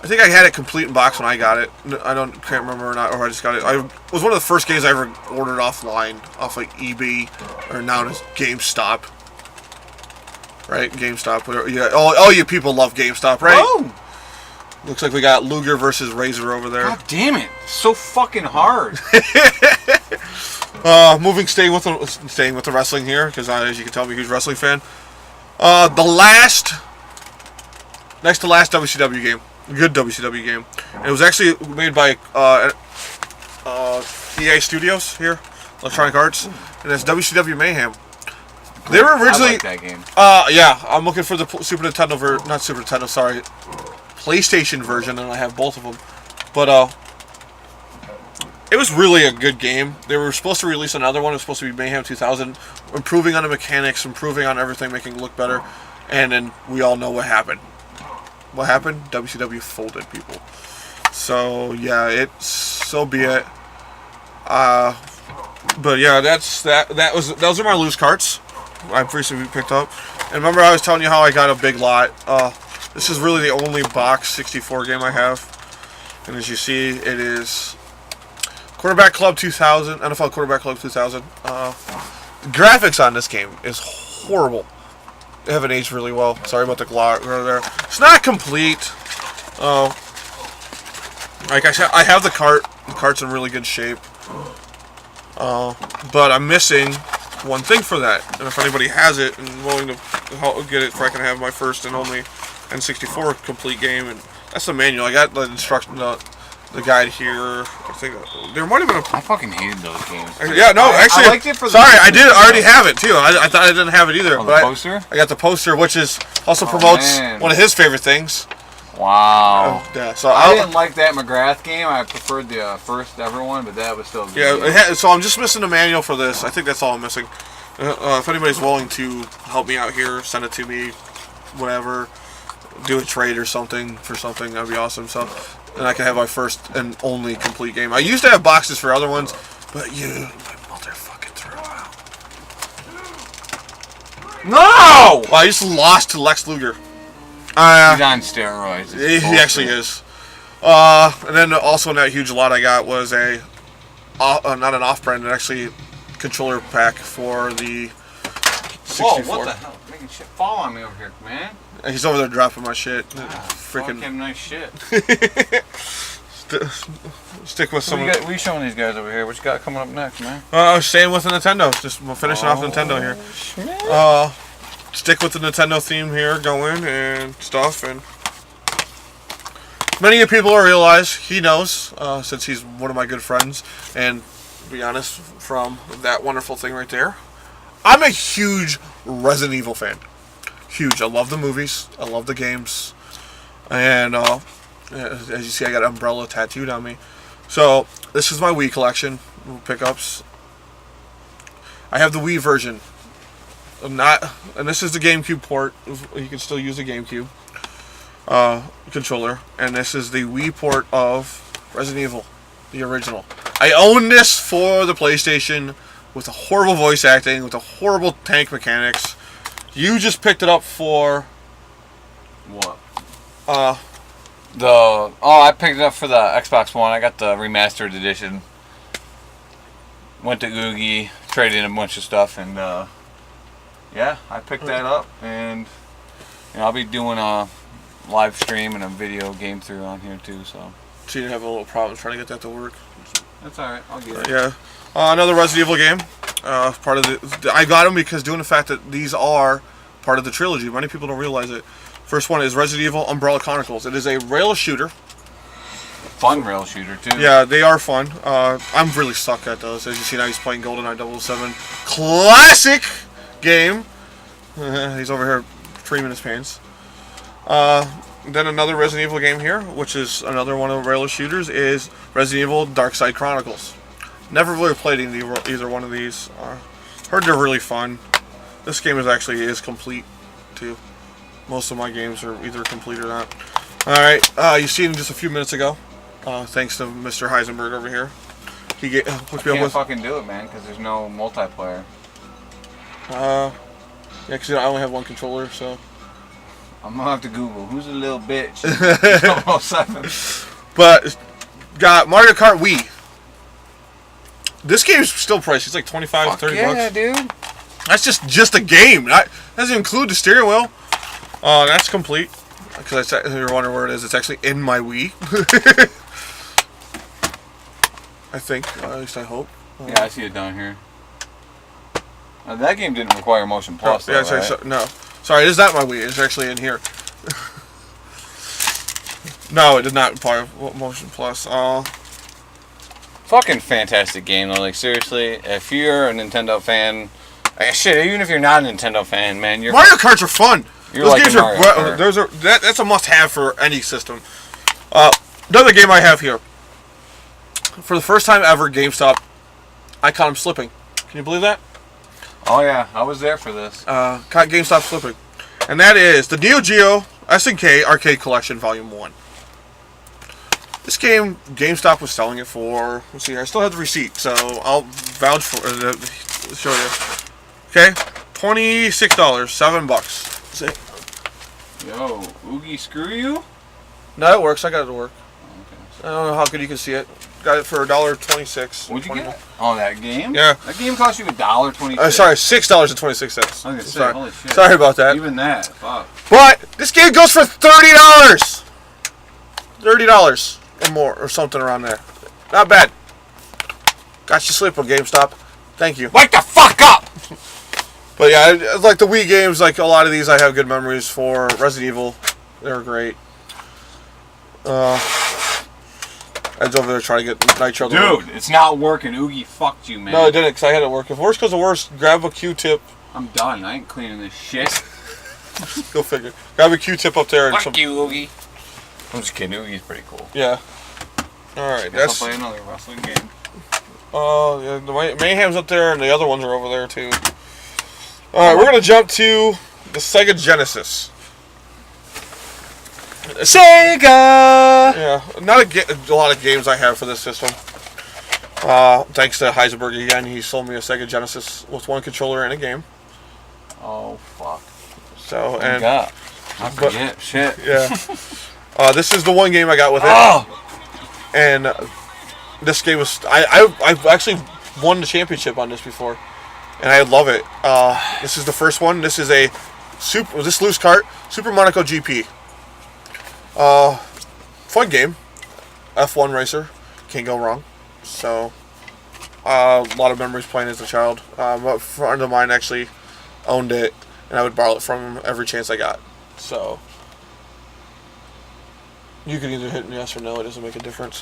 think I had it complete in box when I got it. Can't remember or not, or I just got it. It was one of the first games I ever ordered offline, off like eBay, or now it's GameStop. Right, GameStop. Yeah, all you people love GameStop, right? Oh. Looks like we got Luger versus Razor over there. God damn it! It's so fucking hard. Staying with the wrestling here, because as you can tell, I'm a huge wrestling fan. Next to last WCW game, good WCW game. It was actually made by EA Studios here, Electronic Arts, and it's WCW Mayhem. They were originally. I like that game. Yeah, I'm looking for the PlayStation version, and I have both of them. But it was really a good game. They were supposed to release another one. It was supposed to be Mayhem 2000, improving on the mechanics, improving on everything, making it look better. And then we all know what happened. What happened? WCW folded, people. So yeah, so be it. But yeah, those are my loose carts. I recently picked up. And remember I was telling you how I got a big lot. This is really the only box 64 game I have. And as you see, it is Quarterback Club 2000, NFL Quarterback Club 2000. The graphics on this game is horrible. They haven't aged really well. Sorry about the glock right there. It's not complete. Like I said, I have the cart. The cart's in really good shape. But I'm missing one thing for that. And if anybody has it and willing to help get it, if I can have my first and only N64 complete game, and that's the manual. I got the instruction, the guide here. I think there might have been I fucking hated those games. Yeah, no, actually, I liked it for sorry, I did already have it too. I thought I didn't have it either. Oh, but the poster? I got the poster, which is also promotes one of his favorite things. Wow. Yeah, so I didn't like that McGrath game. I preferred the first ever one, but that was still good. Yeah, so I'm just missing the manual for this. I think that's all I'm missing. If anybody's willing to help me out here, send it to me, whatever. Do a trade or something for something, that'd be awesome. So, and I can have my first and only complete game. I used to have boxes for other ones, but you, my motherfucking throw out. No! Well, I just lost to Lex Luger. He's on steroids. He actually is. And then also in that huge lot I got was a not an off-brand, but actually controller pack for the 64. Whoa, what the hell? Making shit fall on me over here, man. He's over there dropping my shit. Freaking him, nice shit. Stick with some. What are you showing these guys over here? What you got coming up next, man? Staying with the Nintendo. Just finishing off Nintendo here. Stick with the Nintendo theme here, going and stuff. And many of you people realize he knows, since he's one of my good friends. And to be honest, from that wonderful thing right there, I'm a huge Resident Evil fan. Huge. I love the movies. I love the games. And as you see, I got Umbrella tattooed on me. So this is my Wii collection pickups. I have the Wii version. And this is the GameCube port. You can still use the GameCube controller. And this is the Wii port of Resident Evil, the original. I own this for the PlayStation with a horrible voice acting, with a horrible tank mechanics. You just picked it up for what? I picked it up for the Xbox One. I got the remastered edition. Went to Oogie, traded in a bunch of stuff, and yeah, I picked that up, and I'll be doing a live stream and a video game through on here too. So you didn't have a little problem trying to get that to work. That's all right. I'll get it. Yeah, another Resident Evil game. Part of I got them because due to the fact that these are part of the trilogy. Many people don't realize it. First one is Resident Evil Umbrella Chronicles. It is a rail shooter. Fun rail shooter too. Yeah, they are fun. I'm really suck at those. As you see now, he's playing GoldenEye 007. Classic game. He's over here creaming his pants. Then another Resident Evil game here, which is another one of the rail shooters, is Resident Evil Dark Side Chronicles. Never really played either one of these. Heard they're really fun. This game is complete too. Most of my games are either complete or not. Alright, you seen him just a few minutes ago. Thanks to Mr. Heisenberg over here. He hooked me up with. Fucking do it, man, because there's no multiplayer. Yeah, because I only have one controller, so. I'm gonna have to Google who's a little bitch. 007. But got Mario Kart Wii. This game is still pricey. It's like 25, 30 bucks. Yeah, dude. That's just a game. That doesn't include the steering wheel. That's complete. Because you're wondering where it is. It's actually in my Wii. I think. At least I hope. Yeah, I see it down here. That game didn't require Motion Plus, though, yeah, sorry, right? no. Sorry, it is not my Wii. It's actually in here. No, it did not require Motion Plus. Fucking fantastic game, though. Like, seriously, if you're a Nintendo fan... shit, even if you're not a Nintendo fan, man, you're... Mario Karts are fun. Those like games are... That's a must-have for any system. Another game I have here. For the first time ever, GameStop, I caught him slipping. Can you believe that? Oh, yeah. I was there for this. Caught GameStop slipping. And that is the Neo Geo SNK Arcade Collection Volume 1. This game, GameStop was selling it for... Let's see, I still have the receipt, so I'll vouch for it. Show you. Okay? $26, $7. Yo, Oogie, screw you? No, it works. I got it to work. Okay. I don't know how good you can see it. Got it for $1.26. What'd you get? Oh, that game? Yeah. That game cost you $1.26. Sorry, $6.26. I was gonna say, Sorry. holy shit. Sorry about that. Even that, fuck. But this game goes for $30. $30 or more, or something around there. Not bad. Got you sleep on GameStop. Thank you. Wake the fuck up! But yeah, like the Wii games, like a lot of these I have good memories for. Resident Evil, they were great. Ed's over there trying to get Nitro to work. Dude, it's not working. Oogie fucked you, man. No, it didn't, because I had it work. If worse comes to worse, grab a Q-tip. I'm done. I ain't cleaning this shit. Go figure. Grab a Q-tip up there. And Fuck you, Oogie. I'm just kidding. Oogie's pretty cool. Yeah. Alright, Guess I'll play another wrestling game. Oh, yeah, the Mayhem's up there, and the other ones are over there, too. Alright, we're going to jump to the Sega Genesis. Sega! Yeah, not a lot of games I have for this system. Thanks to Heisenberg again, he sold me a Sega Genesis with one controller and a game. Oh, fuck. So, and... I forget. Shit. Yeah. This is the one game I got with it. Oh! And this game was... I've actually won the championship on this before. And I love it. This is the first one. This is a... this loose cart. Super Monaco GP. Fun game. F1 racer. Can't go wrong. So, a lot of memories playing as a child. A friend of mine actually owned it, and I would borrow it from him every chance I got. So, you can either hit yes or no. It doesn't make a difference.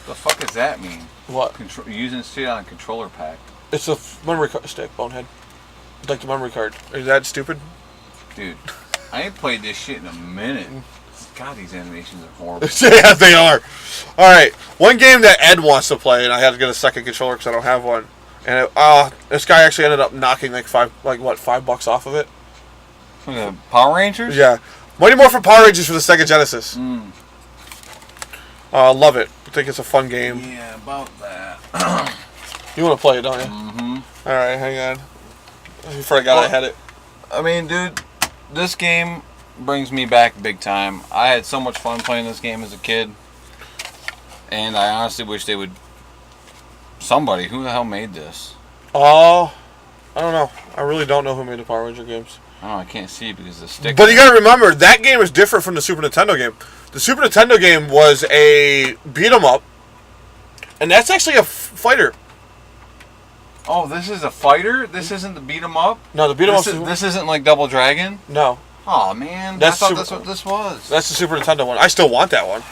The fuck does that mean? What? Using shit on a controller pack. It's a memory stick, bonehead. Like the memory card. Are you that stupid? Dude, I ain't played this shit in a minute. God, these animations are horrible. Yeah, they are. Alright, one game that Ed wants to play, and I had to get a second controller because I don't have one. And this guy actually ended up knocking $5 off of it. The Power Rangers? Yeah. Mighty Morphin Power Rangers for the Sega Genesis. Love it. I think it's a fun game. Yeah, about that. You want to play it, don't you? Mm-hmm. Alright, hang on. Before I got it, I had it. I mean, dude, this game brings me back big time. I had so much fun playing this game as a kid. And I honestly wish they would... Somebody, who the hell made this? I don't know. I really don't know who made the Power Ranger games. I don't know, I can't see because the stick... But you gotta remember, that game is different from the Super Nintendo game. The Super Nintendo game was a beat-em-up. And that's actually a fighter. Oh, this is a fighter? This isn't the beat 'em up? No, the beat 'em up. This isn't like Double Dragon? No. Oh man, I thought that's what this was. That's the Super Nintendo one. I still want that one.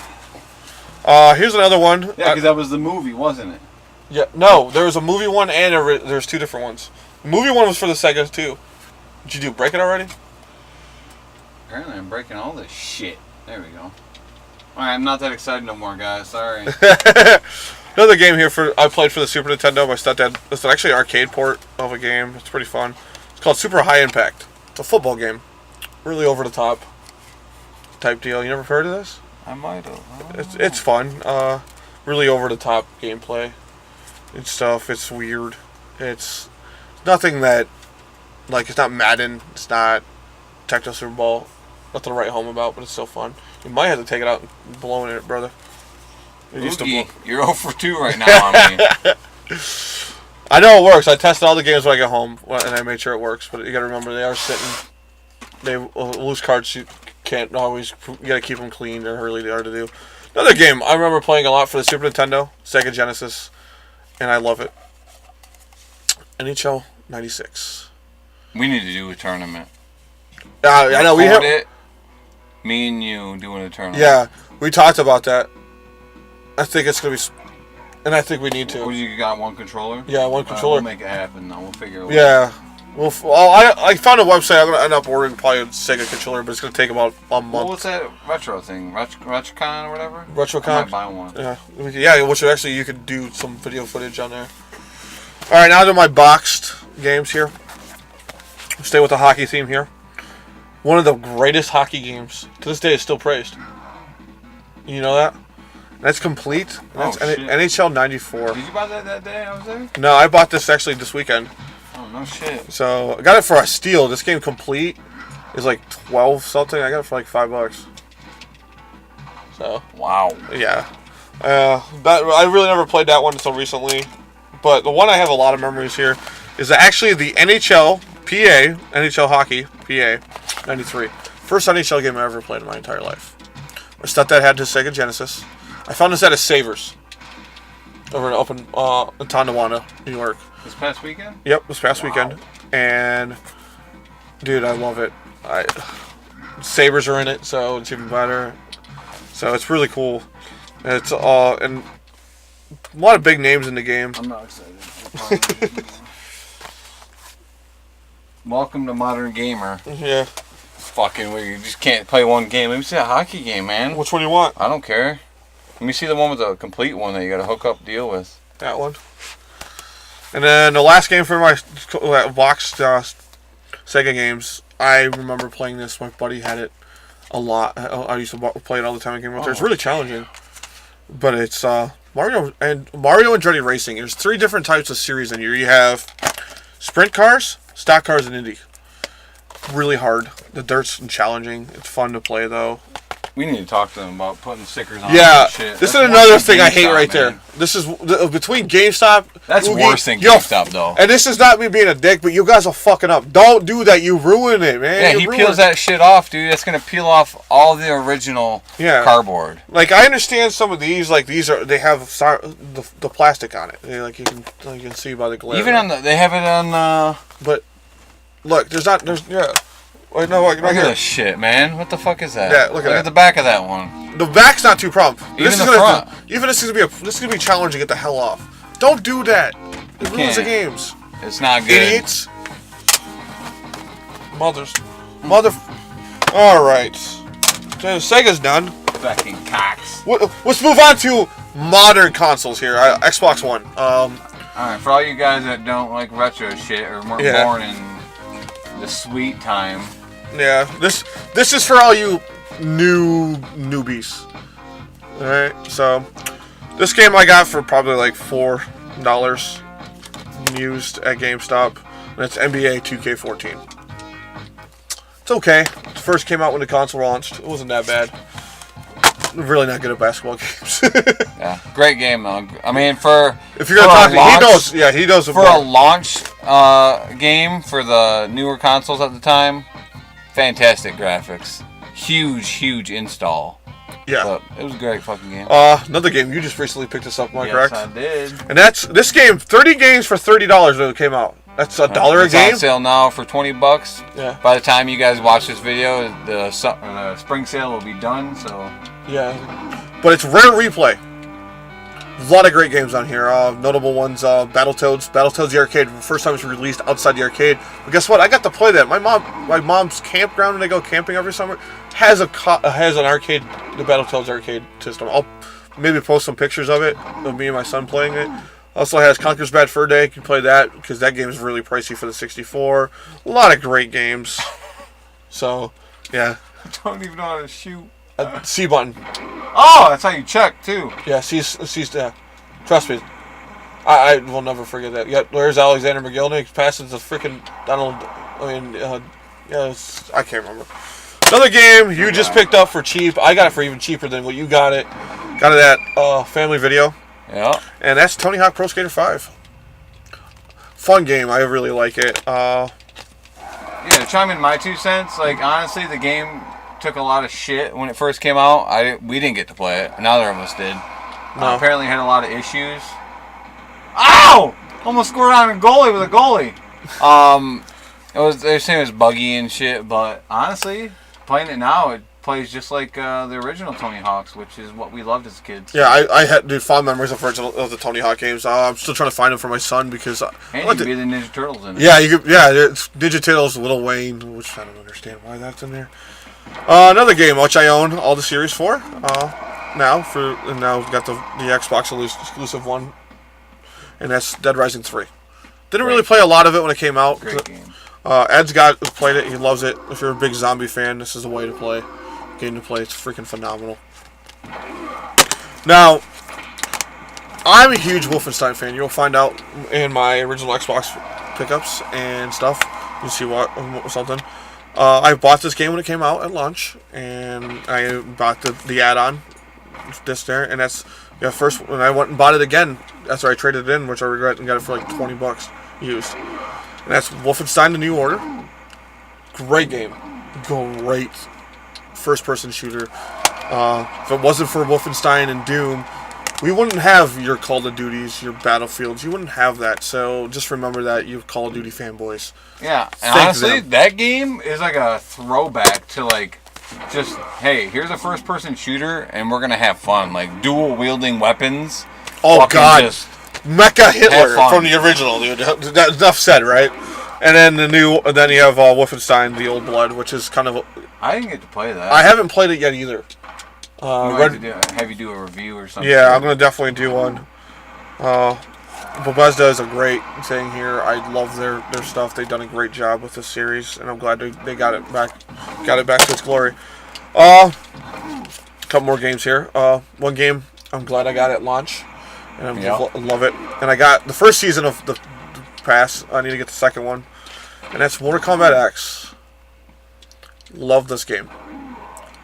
Here's another one. Yeah, because that was the movie, wasn't it? Yeah, no, there was a movie one and there's two different ones. The movie one was for the Sega too. Did you break it already? Apparently I'm breaking all this shit. There we go. Alright, I'm not that excited no more, guys. Sorry. Another game here I played for the Super Nintendo. My stepdad. It's actually an arcade port of a game. It's pretty fun. It's called Super High Impact. It's a football game. Really over the top type deal. You never heard of this? I might have. It's fun. Really over the top gameplay and stuff. It's weird. It's nothing that, like, it's not Madden. It's not Tecmo Super Bowl. Nothing to write home about, but it's still fun. You might have to take it out and blow in it, brother. Oogie, you're 0 for 2 right now on me. I know it works. I tested all the games when I get home, and I made sure it works. But you got to remember, they are sitting. They loose cards. You can't always. You got to keep them clean. They're really hard to do. Another game I remember playing a lot for the Super Nintendo, Sega Genesis, and I love it. NHL '96. We need to do a tournament. I know we have it. Me and you doing a tournament. Yeah, we talked about that. I think it's gonna be, and I think we need to. Oh, you got one controller? Yeah, one controller. We'll make it happen. We'll figure it out. Yeah. Well, I found a website. I'm gonna end up ordering probably a Sega controller, but it's gonna take about a month. Well, what's that retro thing? Retrocon or whatever? Retrocon. I might buy one. Yeah, which actually you could do some video footage on there. All right, now to my boxed games here. Stay with the hockey theme here. One of the greatest hockey games to this day is still praised. You know that? That's complete. That's shit. NHL '94. Did you buy that day I was there? No, I bought this actually this weekend. Oh Oh, no shit. So I got it for a steal. This game complete is like 12 something. I got it for like $5. So Wow. yeah, that I really never played that one until recently. But the one I have a lot of memories here is actually the NHL hockey PA '93. First NHL game I ever played in my entire life. My stepdad had his Sega Genesis. I found this at a Savers over in Tonawanda, New York. This past weekend? Yep, this past Wow. weekend. And dude, I love it. Sabres are in it, so it's even better. So it's really cool. It's and a lot of big names in the game. I'm not excited. Welcome to Modern Gamer. Yeah. Fucking where you just can't play one game. Let me see a hockey game, man. Which one do you want? I don't care. Let me see the one with the complete one that you got to hook up deal with. That one. And then the last game for my boxed Sega games, I remember playing this. My buddy had it a lot. I used to play it all the time. I came out there. It's really challenging, but it's Mario and Andretti Racing. There's 3 different types of series in here. You have sprint cars, stock cars, and Indy. Really hard. The dirt's challenging. It's fun to play though. We need to talk to them about putting stickers on. Yeah, and shit. this That's is another worse than thing I hate GameStop, right man. there. This is between GameStop. That's Oogie, worse than yo, GameStop, though. And this is not me being a dick, but you guys are fucking up. Don't do that. You ruin it, man. Yeah, You he ruin peels it. that shit off, dude. That's gonna peel off all the original cardboard. Like I understand some of these, like they have the plastic on it. They, like you can see by the glare. Even on they have it on. But look, there's. Wait, no, Look at this shit, man. What the fuck is that? Yeah, look at that. the back of that one. The back's not too problem. Even this the is gonna, front. Even this is gonna be challenging. Get the hell off. Don't do that. It ruins the can't. games. It's not good. Idiots. Mother. All right. So Sega's done. Fucking cocks. Let's move on to modern consoles here. Xbox One. Alright, for all you guys that don't like retro shit or weren't Yeah. born in the sweet time. Yeah. This is for all you newbies. All right. So this game I got for probably like $4 used at GameStop. And it's NBA 2K14. It's okay. It first came out when the console launched. It wasn't that bad. I'm really not good at basketball games. Yeah, great game though. I mean, for If you're gonna talk to me, he knows. Yeah, he knows. For a launch game for the newer consoles at the time, fantastic graphics, huge install. Yeah. But it was a great fucking game. Another game you just recently picked this up, am I correct? Yes, I did. And that's this game. 30 games for $30 when it came out. That's $1 a It's game. on sale now for $20. Yeah. By the time you guys watch this video, the spring sale will be done. So. Yeah. But it's rare replay. A lot of great games on here. Notable ones, Battletoads. Battletoads the arcade. First time it was released outside the arcade. But guess what? I got to play that. My mom's campground when they go camping every summer has an arcade, the Battletoads arcade system. I'll maybe post some pictures of it of me and my son playing it. Also has Conker's Bad Fur Day. You can play that because that game is really pricey for the 64. A lot of great games. So, yeah. I don't even know how to shoot. C button. Oh, that's how you check too. Yeah, C's yeah. Trust me. I will never forget that. Yeah, there's Alexander McGill. He passes the freaking I can't remember. Another game you just picked up for cheap. I got it for even cheaper than what you got it. Got it at Family Video. Yeah. And that's Tony Hawk Pro Skater 5. Fun game. I really like it. Yeah, to chime in my 2 cents, like honestly, the game took a lot of shit when it first came out. We didn't get to play it. Neither of us did. No. Apparently, it had a lot of issues. Ow! Almost scored on a goalie with a goalie. They were saying it was buggy and shit, but honestly, playing it now, it plays just like the original Tony Hawk's, which is what we loved as kids. Yeah, I had fond memories of the Tony Hawk games. I'm still trying to find them for my son because And you could be the Ninja Turtles in it. Yeah, it's Ninja Turtles, Little Wayne, which I don't understand why that's in there. Another game which I own all the series for now got the Xbox exclusive one, and that's Dead Rising 3. Didn't really play a lot of it when it came out. Great game. Ed's played it. He loves it. If you're a big zombie fan, this is the way to play. Game to play. It's freaking phenomenal. Now, I'm a huge Wolfenstein fan. You'll find out in my original Xbox pickups and stuff. You see what something. I bought this game when it came out at launch, and I bought the add-on, this there, and that's first when I went and bought it again after I traded it in, which I regret, and got it for like $20 used. And that's Wolfenstein: The New Order. Great game, great first-person shooter. If it wasn't for Wolfenstein and Doom, we wouldn't have your Call of Duties, your Battlefields. You wouldn't have that. So just remember that, you Call of Duty fanboys. Yeah, and honestly, that game is like a throwback to like, just, hey, here's a first-person shooter, and we're gonna have fun. Like dual-wielding weapons. Oh God, Mecha Hitler from the original, dude. Enough said, right? And then then you have Wolfenstein: The Old Blood, which is kind of. I didn't get to play that. I haven't played it yet either. Have you do a review or something? Yeah, I'm gonna definitely do one. Bethesda is a great thing here. I love their stuff. They've done a great job with this series, and I'm glad they got it back to its glory. Couple more games here. One game I'm glad I got at launch, and I love it. And I got the first season of the pass. I need to get the second one, and that's Mortal Kombat X. Love this game.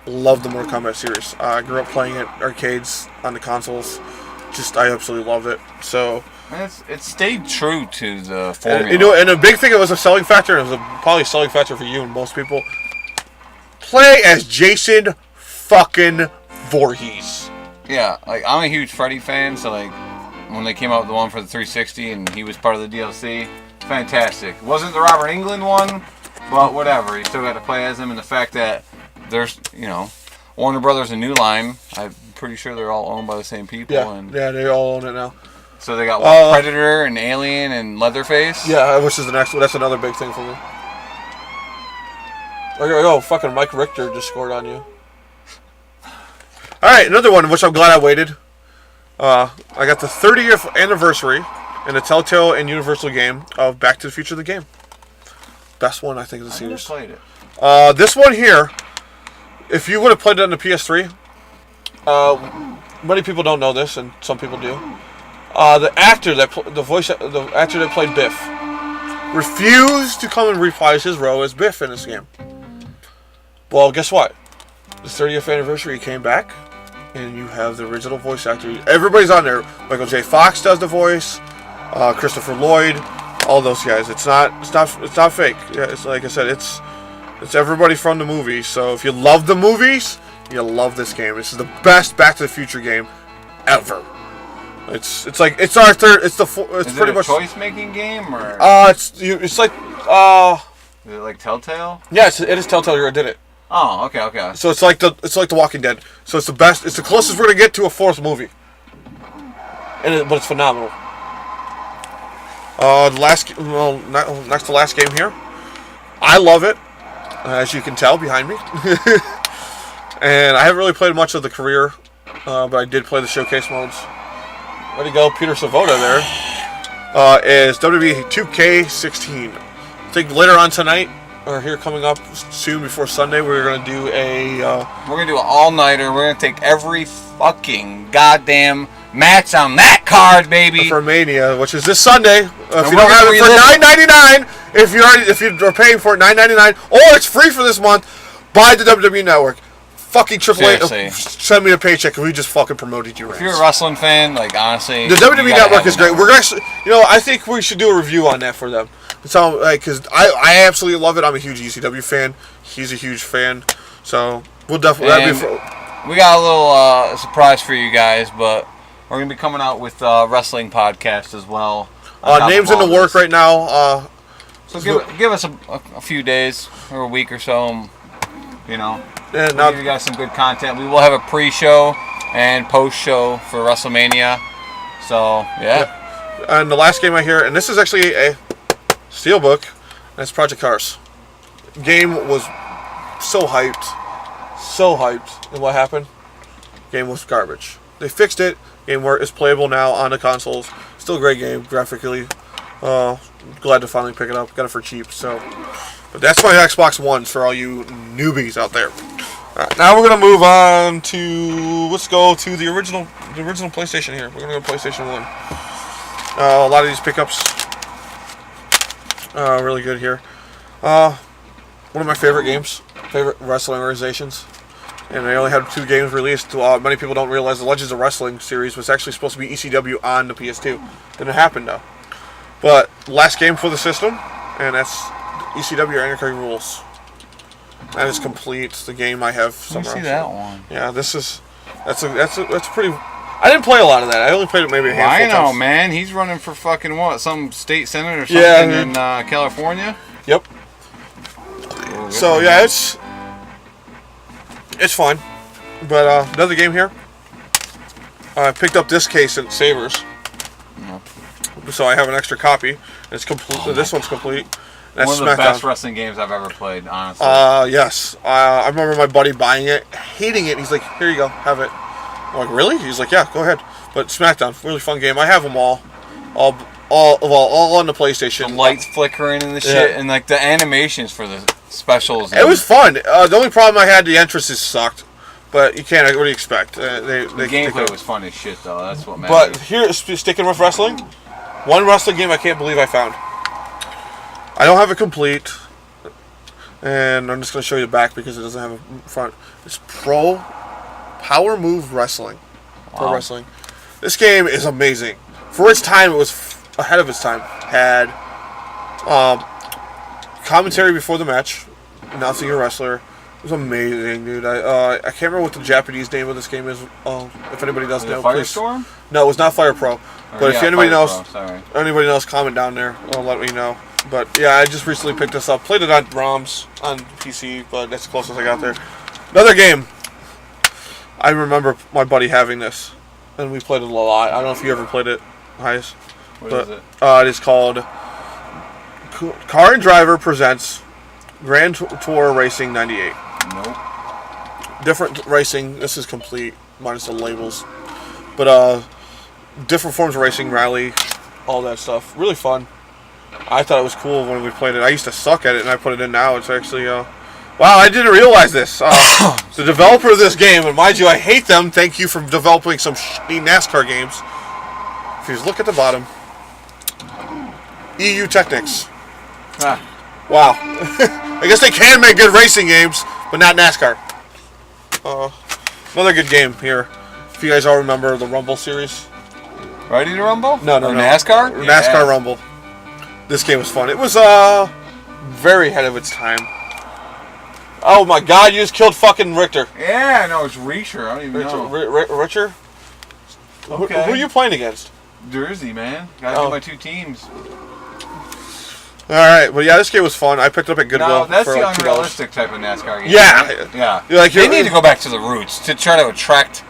Love the Mortal Kombat series. I grew up playing it arcades on the consoles. I absolutely loved it. So it stayed true to the formula. And a big thing, it was a selling factor. It was probably a selling factor for you and most people. Play as Jason fucking Voorhees. Yeah, like I'm a huge Freddy fan, so like when they came out with the one for the 360 and he was part of the DLC, fantastic. It wasn't the Robert Englund one, but whatever. You still got to play as him, and the fact that there's, Warner Brothers and New Line, I'm pretty sure they're all owned by the same people. Yeah, they all own it now. So they got Predator and Alien and Leatherface. Yeah, which is the next one. That's another big thing for me. Oh, fucking Mike Richter just scored on you. Alright, another one, which I'm glad I waited. I got the 30th anniversary in the Telltale and Universal game of Back to the Future, the game. Best one, I think, of the series. I never played it. This one here, if you would have played it on the PS3, many people don't know this, and some people do. The actor that played Biff refused to come and reprise his role as Biff in this game. Well, guess what? The 30th anniversary came back, and you have the original voice actor. Everybody's on there. Michael J. Fox does the voice. Christopher Lloyd, all those guys. It's not fake. Yeah, it's like I said. It's everybody from the movies. So if you love the movies, you'll love this game. This is the best Back to the Future game ever. It's our third. It's pretty much a choice making game, or it's like is it like Telltale? Yeah, it is Telltale who did it. Oh, okay. So it's like the Walking Dead. So it's the best. It's the closest we're gonna get to a fourth movie. But it's phenomenal. Next to last game here. I love it, as you can tell behind me. And I haven't really played much of the career, but I did play the showcase modes. Way to go, Peter Savoda there. Is WWE 2K16. I think later on tonight, or here coming up soon before Sunday, we're going to do we're going to do an all-nighter. We're going to take every fucking goddamn match on that card, baby. For Mania, which is this Sunday. If you don't have it for $9.99, if you're paying for it $9.99, or it's free for this month, buy the WWE Network. Fucking AAA, send me a paycheck, and we just fucking promoted you. If you're a wrestling fan, like honestly, the WWE Network is great. We're actually, I think we should do a review on that for them. So, because I absolutely love it. I'm a huge ECW fan. He's a huge fan. So we'll definitely. We got a little surprise for you guys, but we're gonna be coming out with a wrestling podcast as well. Names in the work right now. So give us a few days or a week or so. And we'll give you guys some good content. We will have a pre-show and post-show for WrestleMania. So, yeah. And the last game I hear, and this is actually a steelbook, and it's Project Cars. Game was so hyped. And what happened? Game was garbage. They fixed it. Game is playable now on the consoles. Still a great game, graphically. Glad to finally pick it up. Got it for cheap, so... But that's my Xbox One for all you newbies out there. Right, now we're gonna move on to let's go to the original PlayStation here. We're gonna go to PlayStation 1. A lot of these pickups Really good here. One of my favorite games, favorite wrestling organizations. And they only had 2 games released. Many people don't realize the Legends of Wrestling series was actually supposed to be ECW on the PS2. Didn't happen though. But last game for the system, and that's ECW Anarchy Rules. That is complete. The game I have somewhere. Let me see that one. Yeah, that's pretty. I didn't play a lot of that. I only played it maybe a handful I of know, times. man. He's running for fucking what? Some state senate or something in California. Yep. So yeah, it's fun. But another game here. I picked up this case at Savers, so I have an extra copy. It's complete. This one's complete. That's one of the best wrestling games I've ever played, honestly. Yes. I remember my buddy buying it, hating it. He's like, "Here you go, have it." I'm like, "Really?" He's like, "Yeah, go ahead." But SmackDown, really fun game. I have them all on the PlayStation. The lights flickering and the shit, and like the animations for the specials. It was fun. The only problem I had, the entrances sucked. But you can't. What do you expect? The gameplay was fun as shit, though. That's what matters. But here, sticking with wrestling, one wrestling game I can't believe I found. I don't have it complete, and I'm just going to show you the back because it doesn't have a front. It's Pro Power Move Wrestling. Pro Wrestling. This game is amazing. For its time, it was ahead of its time. Had commentary before the match, announcing a wrestler. It was amazing, dude. I can't remember what the Japanese name of this game is. If anybody does know, Firestorm? No, it was not Fire Pro. But if anybody knows, anybody knows, comment down there. Let me know. But yeah, I just recently picked this up. Played it on ROMs on PC, but that's the closest I got there. Another game. I remember my buddy having this, and we played it a lot. I don't know if you ever played it, Heis. What is it? It is called Car and Driver presents Grand Tour Racing '98. Nope. Different racing. This is complete minus the labels, but different forms of racing, rally, all that stuff. Really fun. I thought it was cool when we played it. I used to suck at it, and I put it in now. It's actually wow! I didn't realize this. The developer of this game, and mind you, I hate them. Thank you for developing some shitty NASCAR games. If you look at the bottom, EU Technics. Wow. I guess they can make good racing games, but not NASCAR. Another good game here. If you guys all remember the Rumble series. Ready to Rumble? No. NASCAR? NASCAR Rumble. This game was fun. It was very ahead of its time. Oh my God! You just killed fucking Richter. Yeah, no, it's Richter. I don't even know. Richter? Okay. Who are you playing against? Jersey, man. Gotta do my 2 teams. Alright, well yeah, this game was fun. I picked it up at Goodwill. No, that's for the like unrealistic type of NASCAR game. Yeah. Right? Yeah. They need to go back to the roots to try to attract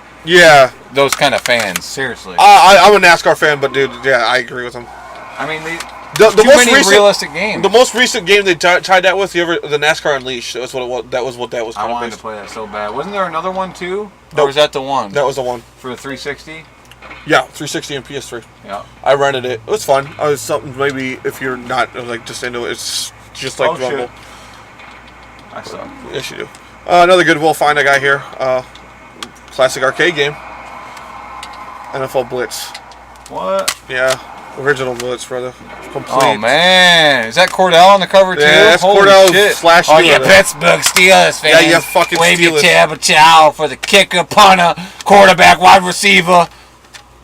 those kind of fans. Seriously. I'm a NASCAR fan, but dude, yeah, I agree with him. I mean, the too most many recent, realistic games. The most recent game they tied that with, the NASCAR Unleashed. That was what that was. I wanted to play that so bad. Wasn't there another one too? Or was that the one? That was the one for the 360. Yeah, 360 and PS3. Yeah. I rented it. It was fun. It was something maybe if you're not like just into it, it's just like Rumble. I suck. Yes, you do. Another Goodwill find I got here. Classic arcade game. NFL Blitz. What? Yeah. Original Blitz, brother. Complete. Oh man, is that Cordell on the cover too? Yeah, that's Holy Cordell shit. slash. Oh yeah, Pittsburgh Steelers fans. Yeah, you fucking wave Steelers. your tab chow for the kicker, punter, quarterback, wide receiver,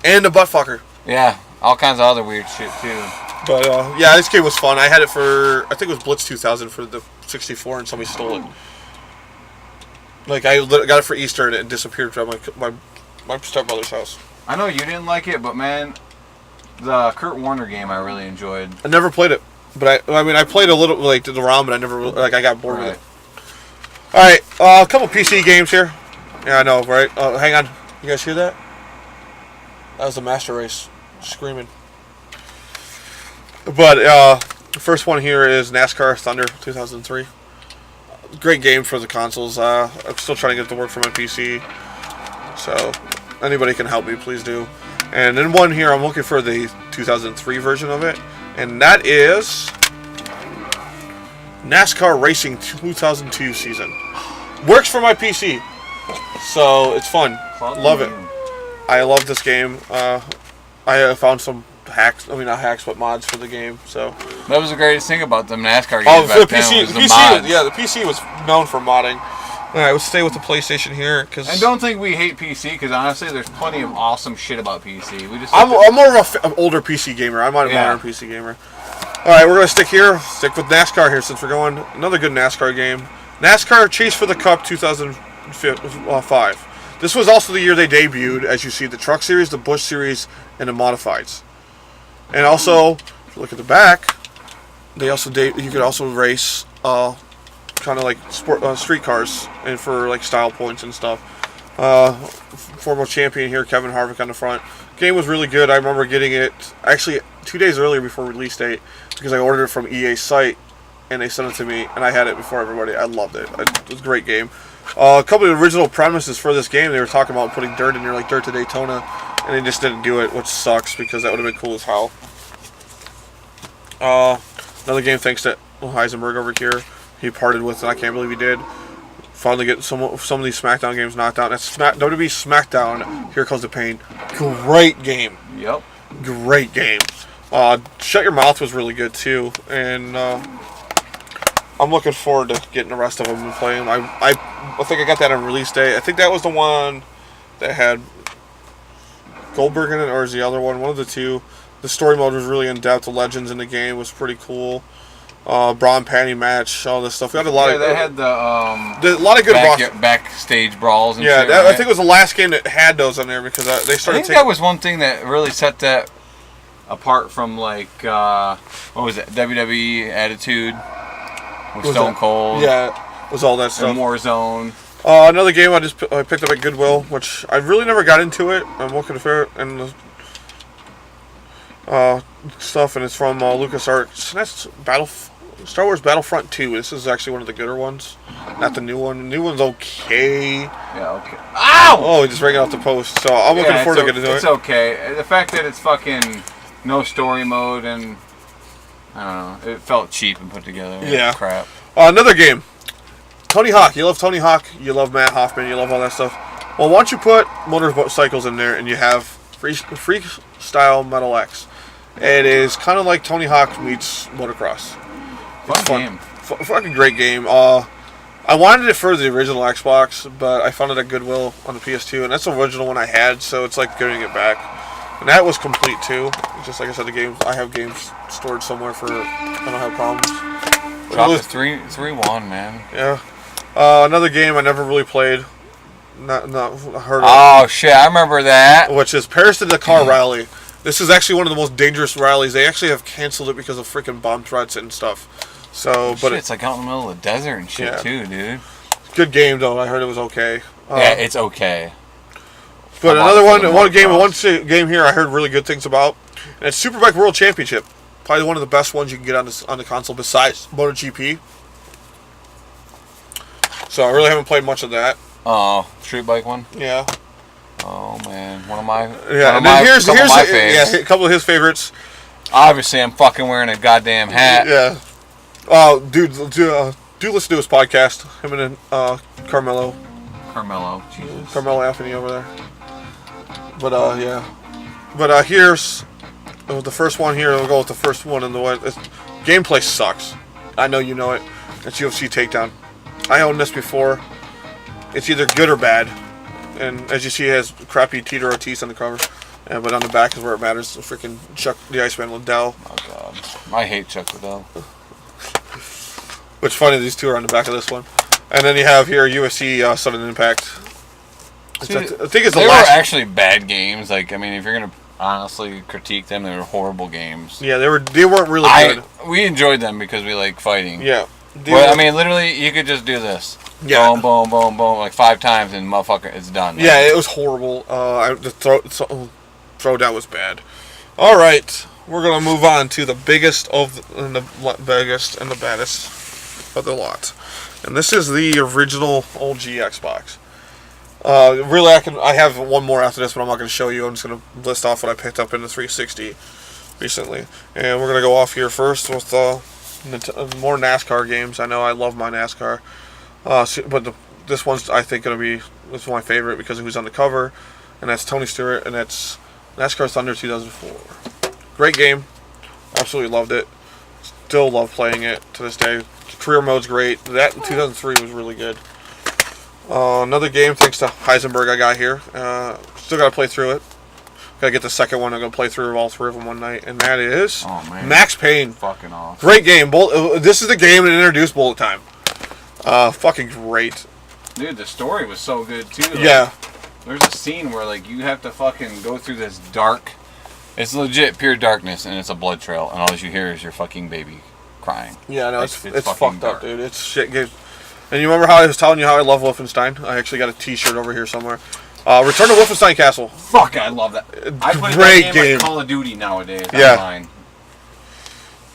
and the butt fucker. Yeah, all kinds of other weird shit too. But yeah, this game was fun. I had it for I think it was Blitz 2000 for the 64, and somebody stole it. Like I got it for Easter, and it disappeared from my stepbrother's house. I know you didn't like it, but man. The Kurt Warner game I really enjoyed. I never played it, but I played a little like the ROM, but I never I got bored with it. All right, a couple PC games here. Yeah, I know, right? Hang on, you guys hear that? That was the Master Race screaming. But the first one here is NASCAR Thunder 2003. Great game for the consoles. I'm still trying to get it to work for my PC, so anybody can help me, please do. And then one here, I'm looking for the 2003 version of it, and that is NASCAR Racing 2002 season. Works for my PC, so it's fun. Love it. I love this game. I found some hacks. I mean, not hacks, but mods for the game. So That was the greatest thing about them NASCAR Oh, games for the back then PC, was the the PC, mods. yeah, the PC was known for modding. All right, let's stay with the PlayStation here, because And don't think we hate PC, because honestly, there's plenty of awesome shit about PC. We just I'm more of an older PC gamer. I'm not a modern PC gamer. All right, we're gonna stick with NASCAR here since we're going another good NASCAR game. NASCAR Chase for the Cup 2005. This was also the year they debuted, as you see, the Truck Series, the Busch Series, and the Modifieds. And also, if you look at the back, they also you could also race kind of like street cars and for like style points and stuff. Former champion here, Kevin Harvick on the front. Game was really good. I remember getting it actually 2 days earlier before release date because I ordered it from EA's site and they sent it to me and I had it before everybody. I loved it. It was a great game. A couple of original premises for this game, they were talking about putting dirt in there, like Dirt to Daytona, and they just didn't do it, which sucks because that would have been cool as hell. Another game thanks to Heisenberg over here. He parted with, and I can't believe he did. Finally get some of these SmackDown games knocked out. That's WWE SmackDown. Here Comes the Pain. Great game. Yep. Great game. Shut Your Mouth was really good too, and I'm looking forward to getting the rest of them and playing. I think I got that on release day. I think that was the one that had Goldberg in it, or is the other one? One of the two. The story mode was really in depth. The legends in the game was pretty cool. Bra and panty match, all this stuff. We had a lot of. They had a lot of good backstage brawls. And yeah, shit, right? I think it was the last game that had those on there because they started. I think that was one thing that really set that apart from like what was it, WWE Attitude with Stone Cold. Yeah, was all that stuff. And Warzone. Another game I picked up at Goodwill, which I really never got into it. I'm looking for it and stuff, and it's from LucasArts. That's Star Wars Battlefront 2. This is actually one of the gooder ones, not the new one. The new one's okay. Yeah, okay. Ow! Oh, he just ran it off the post. So I'm looking forward to getting into it. It's okay. The fact that it's fucking no story mode and I don't know, it felt cheap and put together. Yeah. Crap. Another game. Tony Hawk. You love Tony Hawk. You love Matt Hoffman. You love all that stuff. Well, why don't you put motorcycles in there and you have Freestyle Metal X. It is kind of like Tony Hawk meets motocross. Fun game. Fucking great game. I wanted it for the original Xbox, but I found it at Goodwill on the PS2, and that's the original one I had, so it's like getting it back. And that was complete too. Just like I said, I have games stored somewhere for I don't have problems. Drop it 3-1, man. Yeah. Another game I never really played. Not heard of. Oh shit, I remember that. Which is Paris to Dakar Rally. This is actually one of the most dangerous rallies. They actually have canceled it because of freaking bomb threats and stuff. So, but it's like out in the middle of the desert and shit too, dude. Good game though. I heard it was okay. Yeah, it's okay. But one game here I heard really good things about, and it's Superbike World Championship. Probably one of the best ones you can get on the console besides MotoGP. So I really haven't played much of that. Oh, street bike one. Yeah. Oh man, one of my here's my faves. a couple of his favorites. Obviously, I'm fucking wearing a goddamn hat. Yeah. Dude, do listen to his podcast. Him and Carmelo. Jesus. Carmelo Anthony over there. But yeah. But here's the first one here. We'll go with the first one in the way. Gameplay sucks. I know you know it. It's UFC Takedown. I owned this before. It's either good or bad. And as you see, it has crappy Tito Ortiz on the cover. But on the back is where it matters. Freaking Chuck the Iceman Liddell. Oh god, I hate Chuck Liddell. Which funny, these two are on the back of this one. And then you have here UFC Sudden Impact. See, I think it's they were actually bad games. Like, I mean, if you're gonna honestly critique them, they were horrible games. Yeah, they weren't really good. We enjoyed them because we like fighting. Yeah. But I mean, literally, you could just do this. Yeah. Boom, boom, boom, boom, like 5 times, and motherfucker, it's done. Man. Yeah, it was horrible. The throwdown was bad. All right, we're gonna move on to the biggest and the baddest of the lot, and this is the original OG Xbox. Really, I have one more after this, but I'm not gonna show you. I'm just gonna list off what I picked up in the 360 recently, and we're gonna go off here first with more NASCAR games. I know I love my NASCAR. But this one's, I think, this is my favorite because of who's on the cover, and that's Tony Stewart, and that's NASCAR Thunder 2004. Great game. Absolutely loved it. still love playing it to this day. Career mode's great. That in 2003 was really good. Another game, thanks to Heisenberg, I got here. Still got to play through it. Got to get the second one. I'm going to play through all three of them one night. And that is Max Payne. Fucking awesome. Great game. This is the game that introduced bullet time. Fucking great. Dude, the story was so good, too. Like, Yeah. There's a scene where, like, you have to fucking go through this dark... It's legit pure darkness, and it's a blood trail, and all you hear is your fucking baby crying. Yeah, no, Like, it's fucked dark. up, dude. It's shit game. And you remember how I was telling you how I love Wolfenstein? I actually got a T-shirt over here somewhere. Return to Wolfenstein Castle. Fuck, I love that. I play Great that game. like Call of Duty nowadays. Yeah. Online.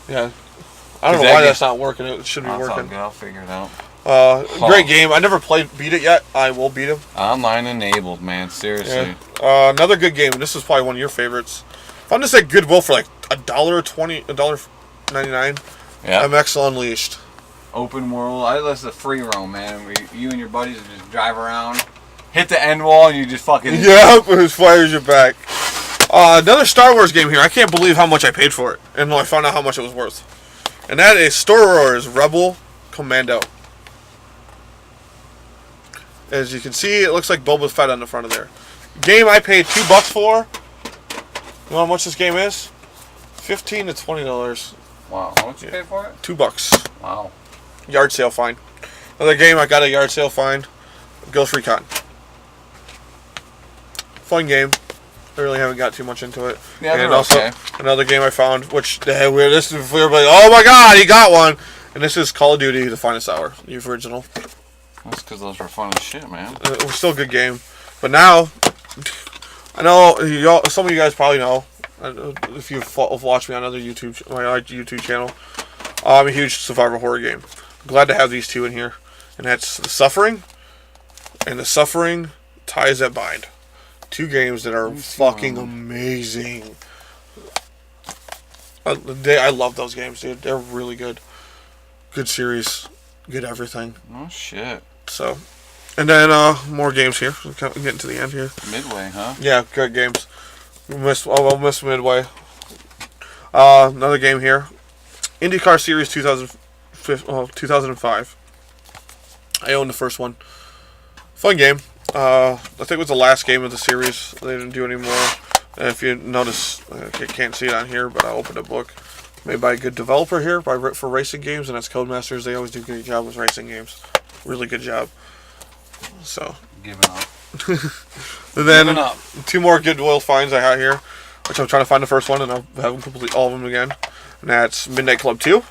Yeah. I don't know why that's not working. It should be That's all working. good. I'll figure it out. Great game. I never beat it yet. I will beat him. Online enabled, man. Seriously. Yeah. Another good game. This is probably one of your favorites. Found this at Goodwill for like $1.99. Yeah. MX Unleashed. Open world. This is a free roam, man. Where you and your buddies would just drive around, hit the end wall, and you just fucking... Yep, it fires you back. Another Star Wars game here. I can't believe how much I paid for it. And I found out how much it was worth. And that is Star Wars Rebel Commando. As you can see, it looks like Boba Fett on the front of there. Game I paid $2 for. You know how much this game is? $15 to $20. Wow. How much you pay for it? $2. Wow. Yard sale find. Another game I got a yard sale find. Ghost Recon. Fun game. I really haven't got too much into it. Yeah, and they're also okay. another game I found, which this is everybody. Oh my God, he got one! And this is Call of Duty: The Finest Hour, the original. That's because those were fun as shit, man. It was still a good game, but now I know some of you guys probably know if you've watched me on other my YouTube channel. I'm a huge survival horror game. I'm glad to have these two in here, and that's The Suffering and The Suffering Ties That Bind. Two games that are fucking amazing. I love those games, dude. They're really good. Good series. Good everything. Oh, shit. So, and then more games here. We're getting to the end here. Midway, huh? Yeah, good games. We'll miss Midway. Another game here. IndyCar Series 2005. I own the first one. Fun game. I think it was the last game of the series. They didn't do any more. And if you notice, I can't see it on here, but I opened a book made by a good developer here for racing games, and that's Codemasters. They always do a good job with racing games. Really good job. So. Giving up. And then Giving up. two more Goodwill finds I have here, which I'm trying to find the first one, and I'll have them complete all of them again. And that's Midnight Club 2,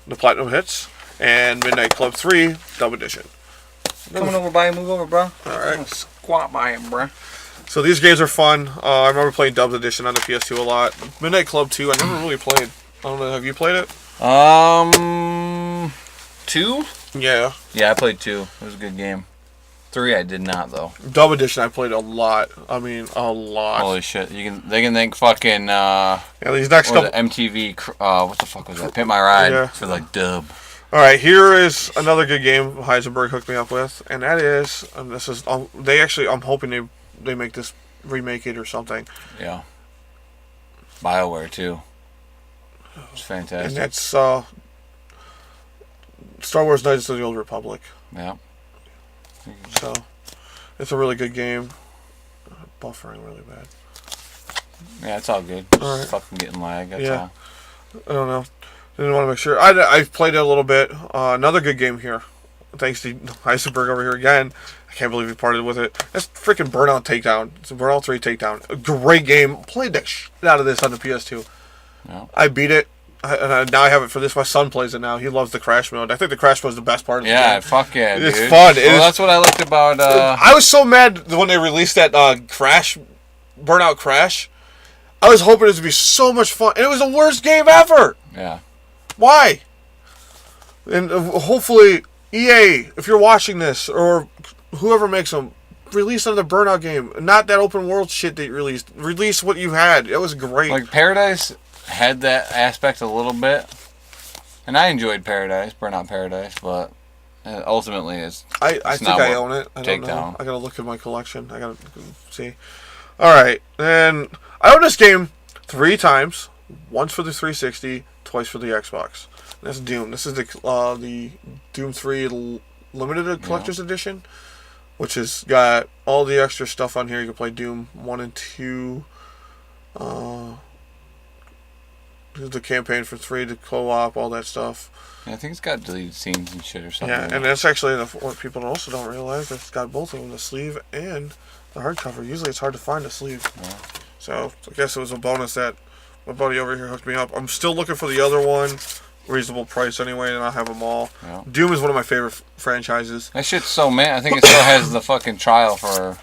the Platinum Hits, and Midnight Club 3, Dub Edition. Coming over by you, move over, bro. Alright. Squat by him, bro. So these games are fun. I remember playing Dubs Edition on the PS2 a lot. Midnight Club 2, I never really played. I don't know, have you played it? 2? Yeah. Yeah, I played 2. It was a good game. 3, I did not though. Dub Edition, I played a lot. I mean, a lot. Holy shit! They can thank fucking yeah, these next couple. MTV. What the fuck was that? Pimp My Ride Yeah. for like dub. All right, here is another good game Heisenberg hooked me up with, and that is, and this is, they actually, I'm hoping they make this, remake it or something. Yeah. BioWare too. It's fantastic. And that's Star Wars: Knights of the Old Republic. Yeah. So, it's a really good game. Buffering really bad. Yeah, it's all good. All right. Fucking getting lag. That's Yeah. all. I don't know. Didn't want to make sure. I've played it a little bit. Another good game here. Thanks to Heisenberg over here again. I can't believe he parted with it. That's freaking Burnout Takedown. It's a Burnout 3 Takedown. A great game. Played the shit out of this on the PS2. Yeah. I beat it. Now I have it for this. My son plays it now. He loves the crash mode. I think the crash mode is the best part of the game. Yeah, fuck yeah, dude. It's fun. Well, that's what I liked about. I was so mad when they released that Burnout Crash. I was hoping it would be so much fun. And it was the worst game ever. Yeah. Why? And hopefully, EA, if you're watching this, or whoever makes them, release another Burnout game. Not that open world shit they released. Release what you had. It was great. Like Paradise had that aspect a little bit, and I enjoyed Burnout Paradise, but ultimately I think I own it. I don't know. Takedown. I gotta look at my collection. I gotta see. Alright, and I own this game 3 times. Once for the 360, twice for the Xbox. That's Doom. This is the Doom 3 limited collector's edition, which has got all the extra stuff on here. You can play Doom 1 and 2. This is the campaign for 3, the co-op, all that stuff. Yeah, I think it's got deleted scenes and shit or something. Yeah, and that's actually what people also don't realize. It's got both of them, the sleeve and the hardcover. Usually it's hard to find a sleeve. Yeah. So I guess it was a bonus that my buddy over here hooked me up. I'm still looking for the other one. Reasonable price anyway, and I'll have them all. Yeah. Doom is one of my favorite franchises. That shit's so I think it still has the fucking trial for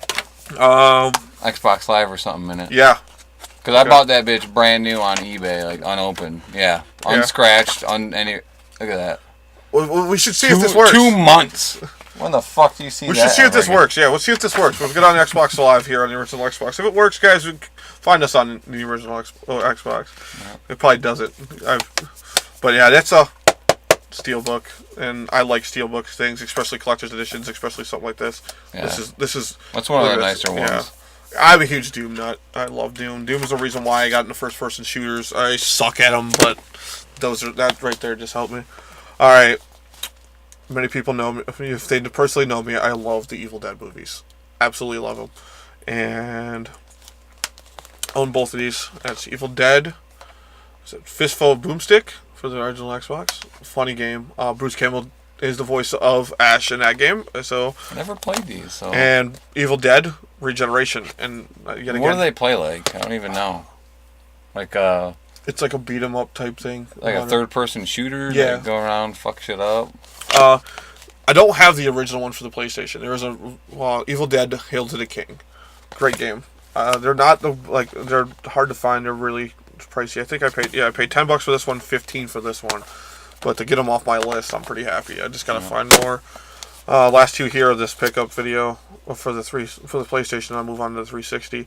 Xbox Live or something in it. Yeah. Because I bought that bitch brand new on eBay, like unopened. Yeah. Unscratched, look at that. Well, we should see if this works. 2 months. When the fuck do you see that? We should see if this works. Yeah, we'll see if this works. We'll get on Xbox Live here on the original Xbox. If it works, guys, find us on the original Xbox. Yeah. It probably does it. But yeah, that's a steelbook, and I like steelbook things, especially collector's editions, especially something like this. Yeah. This is. That's one of the nicer ones. Yeah. I'm a huge Doom nut. I love Doom. Doom is the reason why I got into first-person shooters. I suck at them, but that right there just helped me. All right. Many people know me. If they personally know me, I love the Evil Dead movies. Absolutely love them. And own both of these. That's Evil Dead. Is it Fistful of Boomstick for the original Xbox? Funny game. Bruce Campbell is the voice of Ash in that game. So I never played these. So. And Evil Dead Regeneration. And yet again, what do they play like? I don't even know. Like it's like a beat 'em up type thing. Like a third person shooter. Yeah. Like go around, fuck shit up. I don't have the original one for the PlayStation. There is Evil Dead: Hail to the King. Great game. They're not they're hard to find. They're really pricey. I think I paid $10 for this one, $15 for this one. But to get them off my list, I'm pretty happy. I just gotta find more. Last two here of this pickup video for the PlayStation. I'll move on to the 360.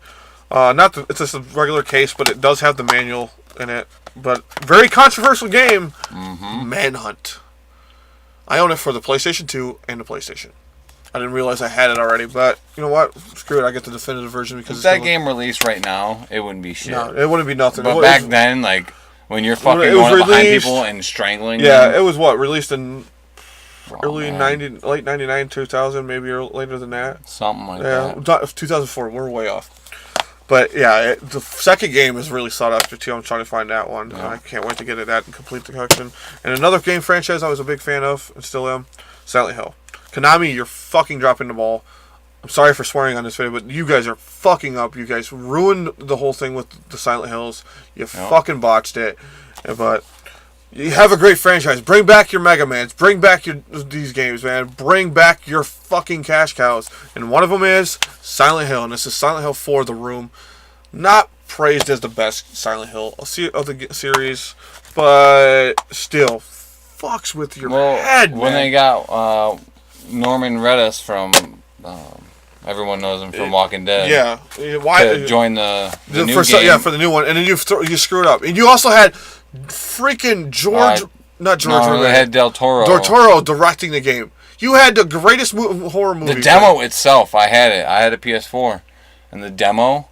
It's just a regular case, but it does have the manual in it. But very controversial game, Manhunt. I own it for the PlayStation 2 and the PlayStation. I didn't realize I had it already, but you know what? Screw it. I get the definitive version because if that game released right now, it wouldn't be shit. No, it wouldn't be nothing. But back then, like when you're fucking going up behind people and strangling them. It was released in late 99, 2000, maybe later than that. Something like that. 2004. We're way off. But yeah, the second game is really sought after too. I'm trying to find that one. Yeah. I can't wait to get it and complete the collection. And another game franchise I was a big fan of and still am, Silent Hill. Konami, you're fucking dropping the ball. I'm sorry for swearing on this video, but you guys are fucking up. You guys ruined the whole thing with the Silent Hills. You fucking botched it. But you have a great franchise. Bring back your Mega Mans. Bring back these games, man. Bring back your fucking cash cows. And one of them is Silent Hill. And this is Silent Hill 4, The Room. Not praised as the best Silent Hill of the series, but still fucks with your head, man. When they got Norman Reedus from everyone knows him from Walking Dead. Yeah, why to join the new game? Yeah, for the new one, and then you screw it up. And you also had freaking they had Del Toro directing the game. You had the greatest horror movie. The demo itself, I had it. I had a PS4, and the demo,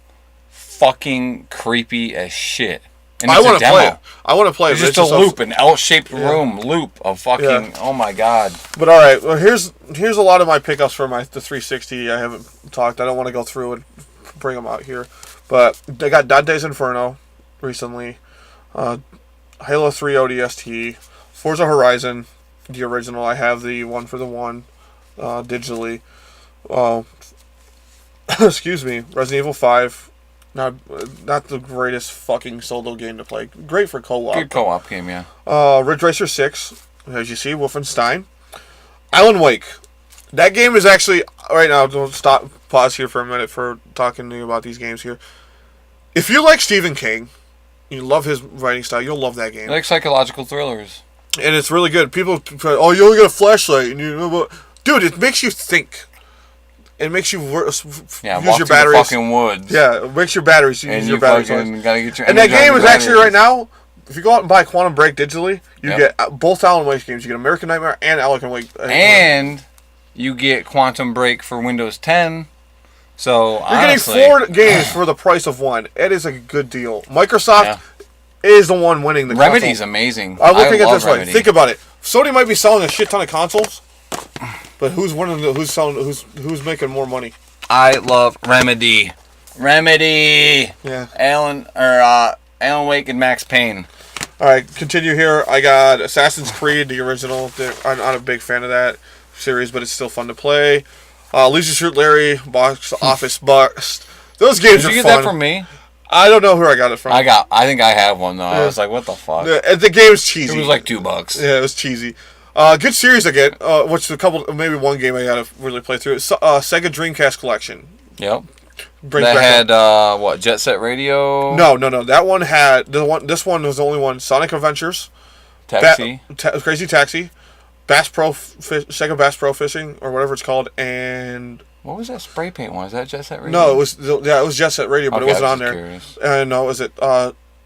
fucking creepy as shit. And I want to play it. I want to play it. It's just a loop, an L-shaped loop of fucking. Oh my god. But all right, well here's a lot of my pickups for the 360. I haven't talked. I don't want to go through and bring them out here, but they got Dante's Inferno recently, Halo 3 ODST, Forza Horizon, the original. I have the one for the one, digitally. Excuse me, Resident Evil 5. Not the greatest fucking solo game to play. Great for co-op. Good co-op game, yeah. Ridge Racer 6, as you see, Wolfenstein. Alan Wake. That game is actually, right now, pause here for a minute for talking to you about these games here. If you like Stephen King, you love his writing style, you'll love that game. I like psychological thrillers. And it's really good. People say, oh, you only got a flashlight. And dude, it makes you think. It makes you use your batteries. The fucking woods. Yeah, it makes your batteries. Use your batteries. And that game is actually right now. If you go out and buy Quantum Break digitally, you get both Alan Wake games. You get American Nightmare and Alan Wake. And you get Quantum Break for Windows 10. So you're getting 4 games for the price of one. It is a good deal. Microsoft is the one winning the Remedy's console. amazing. I'm looking at love this way. Remedy. Think about it. Sony might be selling a shit ton of consoles, but who's winning? Who's making more money? I love Remedy. Remedy. Yeah. Alan Wake and Max Payne. All right, continue here. I got Assassin's Creed, the original. I'm not a big fan of that series, but it's still fun to play. Leisure Suit Larry, Box Office Bust. Those games Did are you get fun. that from me? I don't know who I got it from. I think I have one though. I was like, what the fuck? The game's cheesy. It was like $2. Yeah, it was cheesy. Good series again. Which maybe one game I gotta really play through. Sega Dreamcast Collection. Yep. Brings That back had what? Jet Set Radio. No. That one had This one was the only one. Sonic Adventures. Taxi. Crazy Taxi. Sega Bass Pro Fishing or whatever it's called, and What was that spray paint one? Is that Jet Set Radio? no, it was Jet Set Radio, but Okay, it wasn't I on was there. curious. No, was it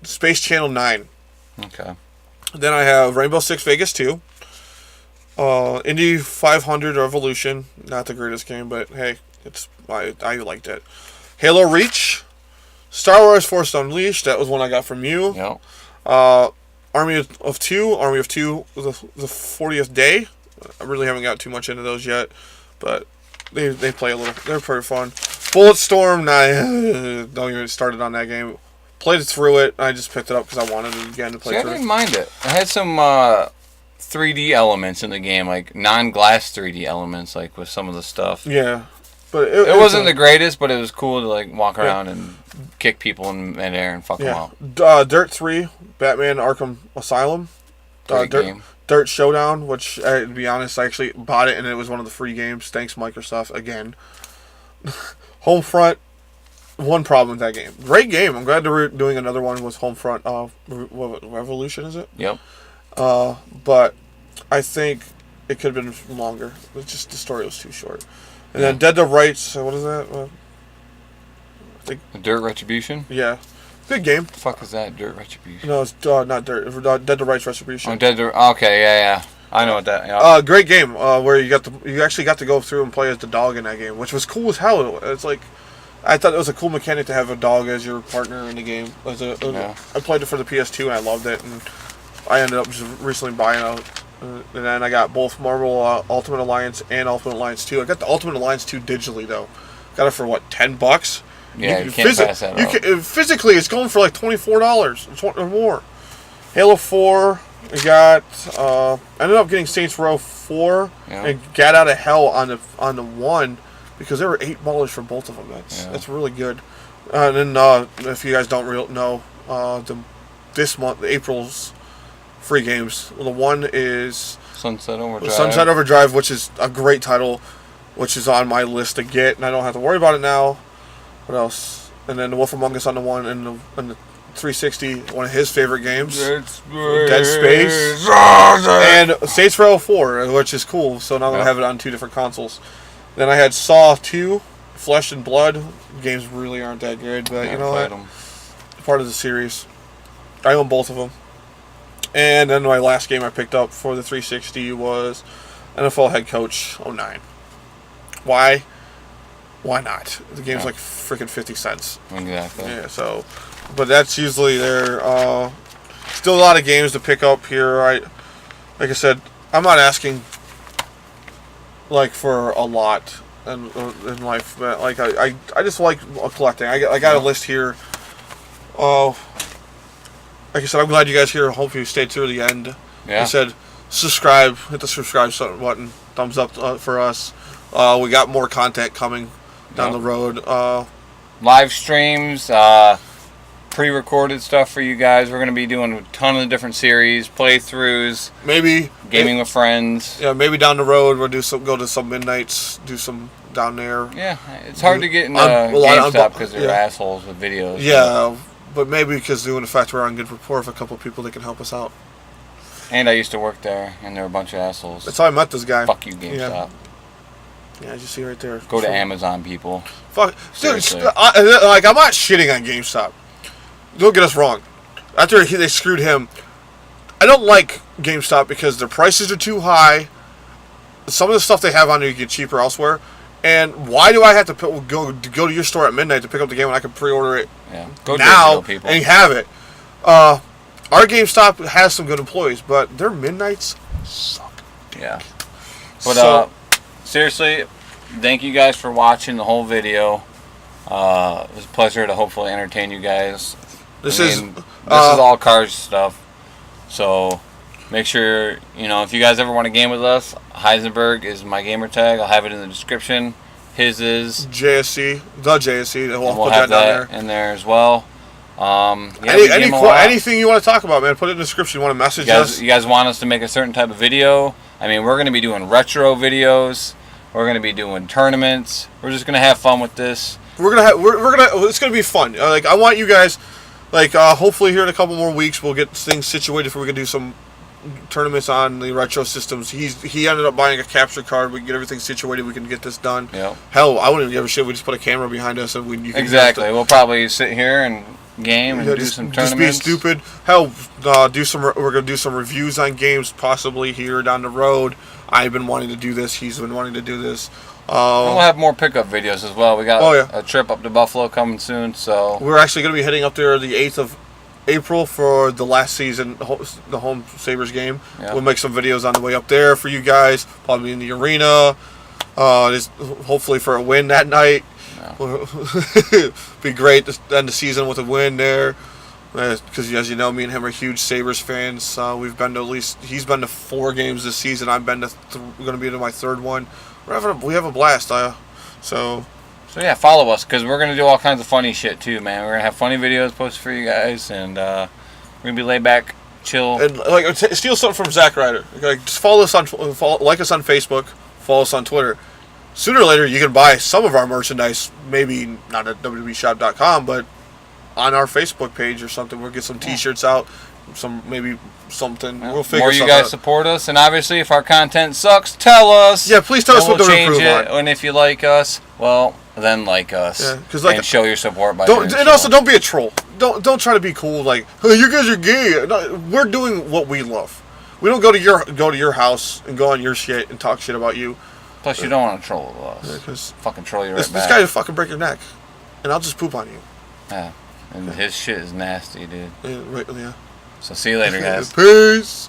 Space Channel 9? Okay. Then I have Rainbow Six Vegas 2. Indy 500 Revolution, not the greatest game, but hey, I liked it. Halo Reach, Star Wars Force Unleashed. That was one I got from you. Yep. Army of Two, the 40th Day. I really haven't got too much into those yet, but they play a little. They're pretty fun. Bulletstorm, don't even get started on that game. Played through it. I just picked it up because I wanted it again to play through. I didn't mind it. It had some 3D elements in the game, like non-glass 3D elements, like with some of the stuff. Yeah, but it wasn't the greatest, but it was cool to like walk around and kick people in midair and fuck them up. Dirt 3, Batman Arkham Asylum. Game. Dirt Showdown, which, to be honest, I actually bought it and it was one of the free games. Thanks, Microsoft, again. Homefront, one problem with that game. Great game. I'm glad they're doing another one with Homefront. Revolution, is it? Yep. But I think it could have been longer. It's just the story was too short. And then Dead to Rights, what is that? Dirt Retribution? Yeah. Good game. The fuck is that? Dirt Retribution? No, it's not Dirt. Dead to Rights Retribution. Oh, okay, yeah. I know what that. Yeah. Great game. Where you actually got to go through and play as the dog in that game, which was cool as hell. It's like, I thought it was a cool mechanic to have a dog as your partner in the game. I played it for the PS2 and I loved it, and I ended up just recently buying out. And then I got both Marvel Ultimate Alliance and Ultimate Alliance 2. I got the Ultimate Alliance 2 digitally though. Got it for what, $10? Yeah, you can't pass that up. Physically, it's going for like $24 or more. Halo 4, I got. Ended up getting Saints Row 4 and Gat Out of Hell on the 1 because they were $8 for both of them. That's really good. And then if you guys don't know, this month April's free games. Well, the one is Sunset Overdrive. Sunset Overdrive, which is a great title, which is on my list to get, and I don't have to worry about it now. What else? And then The Wolf Among Us on the 1 and the 360, one of his favorite games. Dead Space. And Saints Row 4, which is cool, so now I'm going to have it on 2 different consoles. Then I had Saw 2, Flesh and Blood. Games really aren't that good, but you know what? Part of the series. I own both of them. And then my last game I picked up for the 360 was NFL Head Coach 09. Why? Why not? The game's like freaking 50 cents. Exactly. Yeah, so, but that's usually there. Still a lot of games to pick up here. Like I said, I'm not asking like for a lot in life, but like I just like collecting. I got a list here. Like I said, I'm glad you guys here. Hope you stayed through the end. Yeah. I said, subscribe. Hit the subscribe button. Thumbs up for us. We got more content coming down the road. Live streams, pre-recorded stuff for you guys. We're going to be doing a ton of different series, playthroughs, maybe gaming with friends. Yeah, maybe down the road we'll go to some midnights, do some down there. Yeah, it's hard to get into GameStop because they're assholes with videos. Yeah, but maybe because due to the fact we're on good rapport with a couple of people that can help us out. And I used to work there, and they're a bunch of assholes. That's how I met this guy. Fuck you, GameStop. Yeah, as you see right there. Go to Amazon, people. Fuck, dude. I'm not shitting on GameStop. Don't get us wrong. After they screwed him, I don't like GameStop because their prices are too high. Some of the stuff they have on there you get cheaper elsewhere. And why do I have to go to your store at midnight to pick up the game when I can pre-order it Go now digital, people. and have it? our GameStop has some good employees, but their midnights suck. Yeah. But So- seriously, thank you guys for watching the whole video. It was a pleasure to hopefully entertain you guys. This is all cars stuff. So make sure, if you guys ever want to game with us, Heisenberg is my gamer tag. I'll have it in the description. His is JSC, the JSC. We'll we'll put have that down there. in there as well. We game a lot. Anything you want to talk about, man, put it in the description. You want to message us? You guys want us to make a certain type of video? I mean, we're going to be doing retro videos. We're going to be doing tournaments. We're just going to have fun with this. It's gonna be fun. I want you guys, hopefully here in a couple more weeks we'll get things situated for we can do some tournaments on the retro systems. He ended up buying a capture card. We can get everything situated. We can get this done. Yep. Hell, I wouldn't even give a shit. We just put a camera behind us and you can exactly. We'll probably sit here and game and do some tournaments. Just be stupid. Hell, we're gonna do some reviews on games possibly here down the road. I've been wanting to do this. He's been wanting to do this. We'll have more pickup videos as well. We got a trip up to Buffalo coming soon, so we're actually going to be heading up there the 8th of April for the last season, the home Sabres game. Yeah. We'll make some videos on the way up there for you guys, probably in the arena. Hopefully for a win that night. Yeah. Be great to end the season with a win there. Because as you know, me and him are huge Sabres fans. We've been to he's been to 4 games this season. I've been to going to be to my 3rd one. We have a blast. So yeah, follow us because we're gonna do all kinds of funny shit too, man. We're gonna have funny videos posted for you guys, and we're gonna be laid back, chill. And steal something from Zack Ryder. Just follow us like us on Facebook, follow us on Twitter. Sooner or later, you can buy some of our merchandise. Maybe not at www.shop.com, but on our Facebook page or something. We'll get some T-shirts out. Maybe something. Yeah. We'll figure more you something guys out. Support us, and obviously if our content sucks, tell us. Yeah, please tell us what to improve on. And if you like us, well, then like us. Yeah, and show your support by also don't be a troll. Don't try to be cool like, oh, you guys are gay. No, we're doing what we love. We don't go to your house and go on your shit and talk shit about you. Plus, you don't want to troll with us. Yeah, fucking troll you right this back. guy will fucking break your neck, and I'll just poop on you. Yeah, and his shit is nasty, dude. Yeah. So see you later, guys. Peace.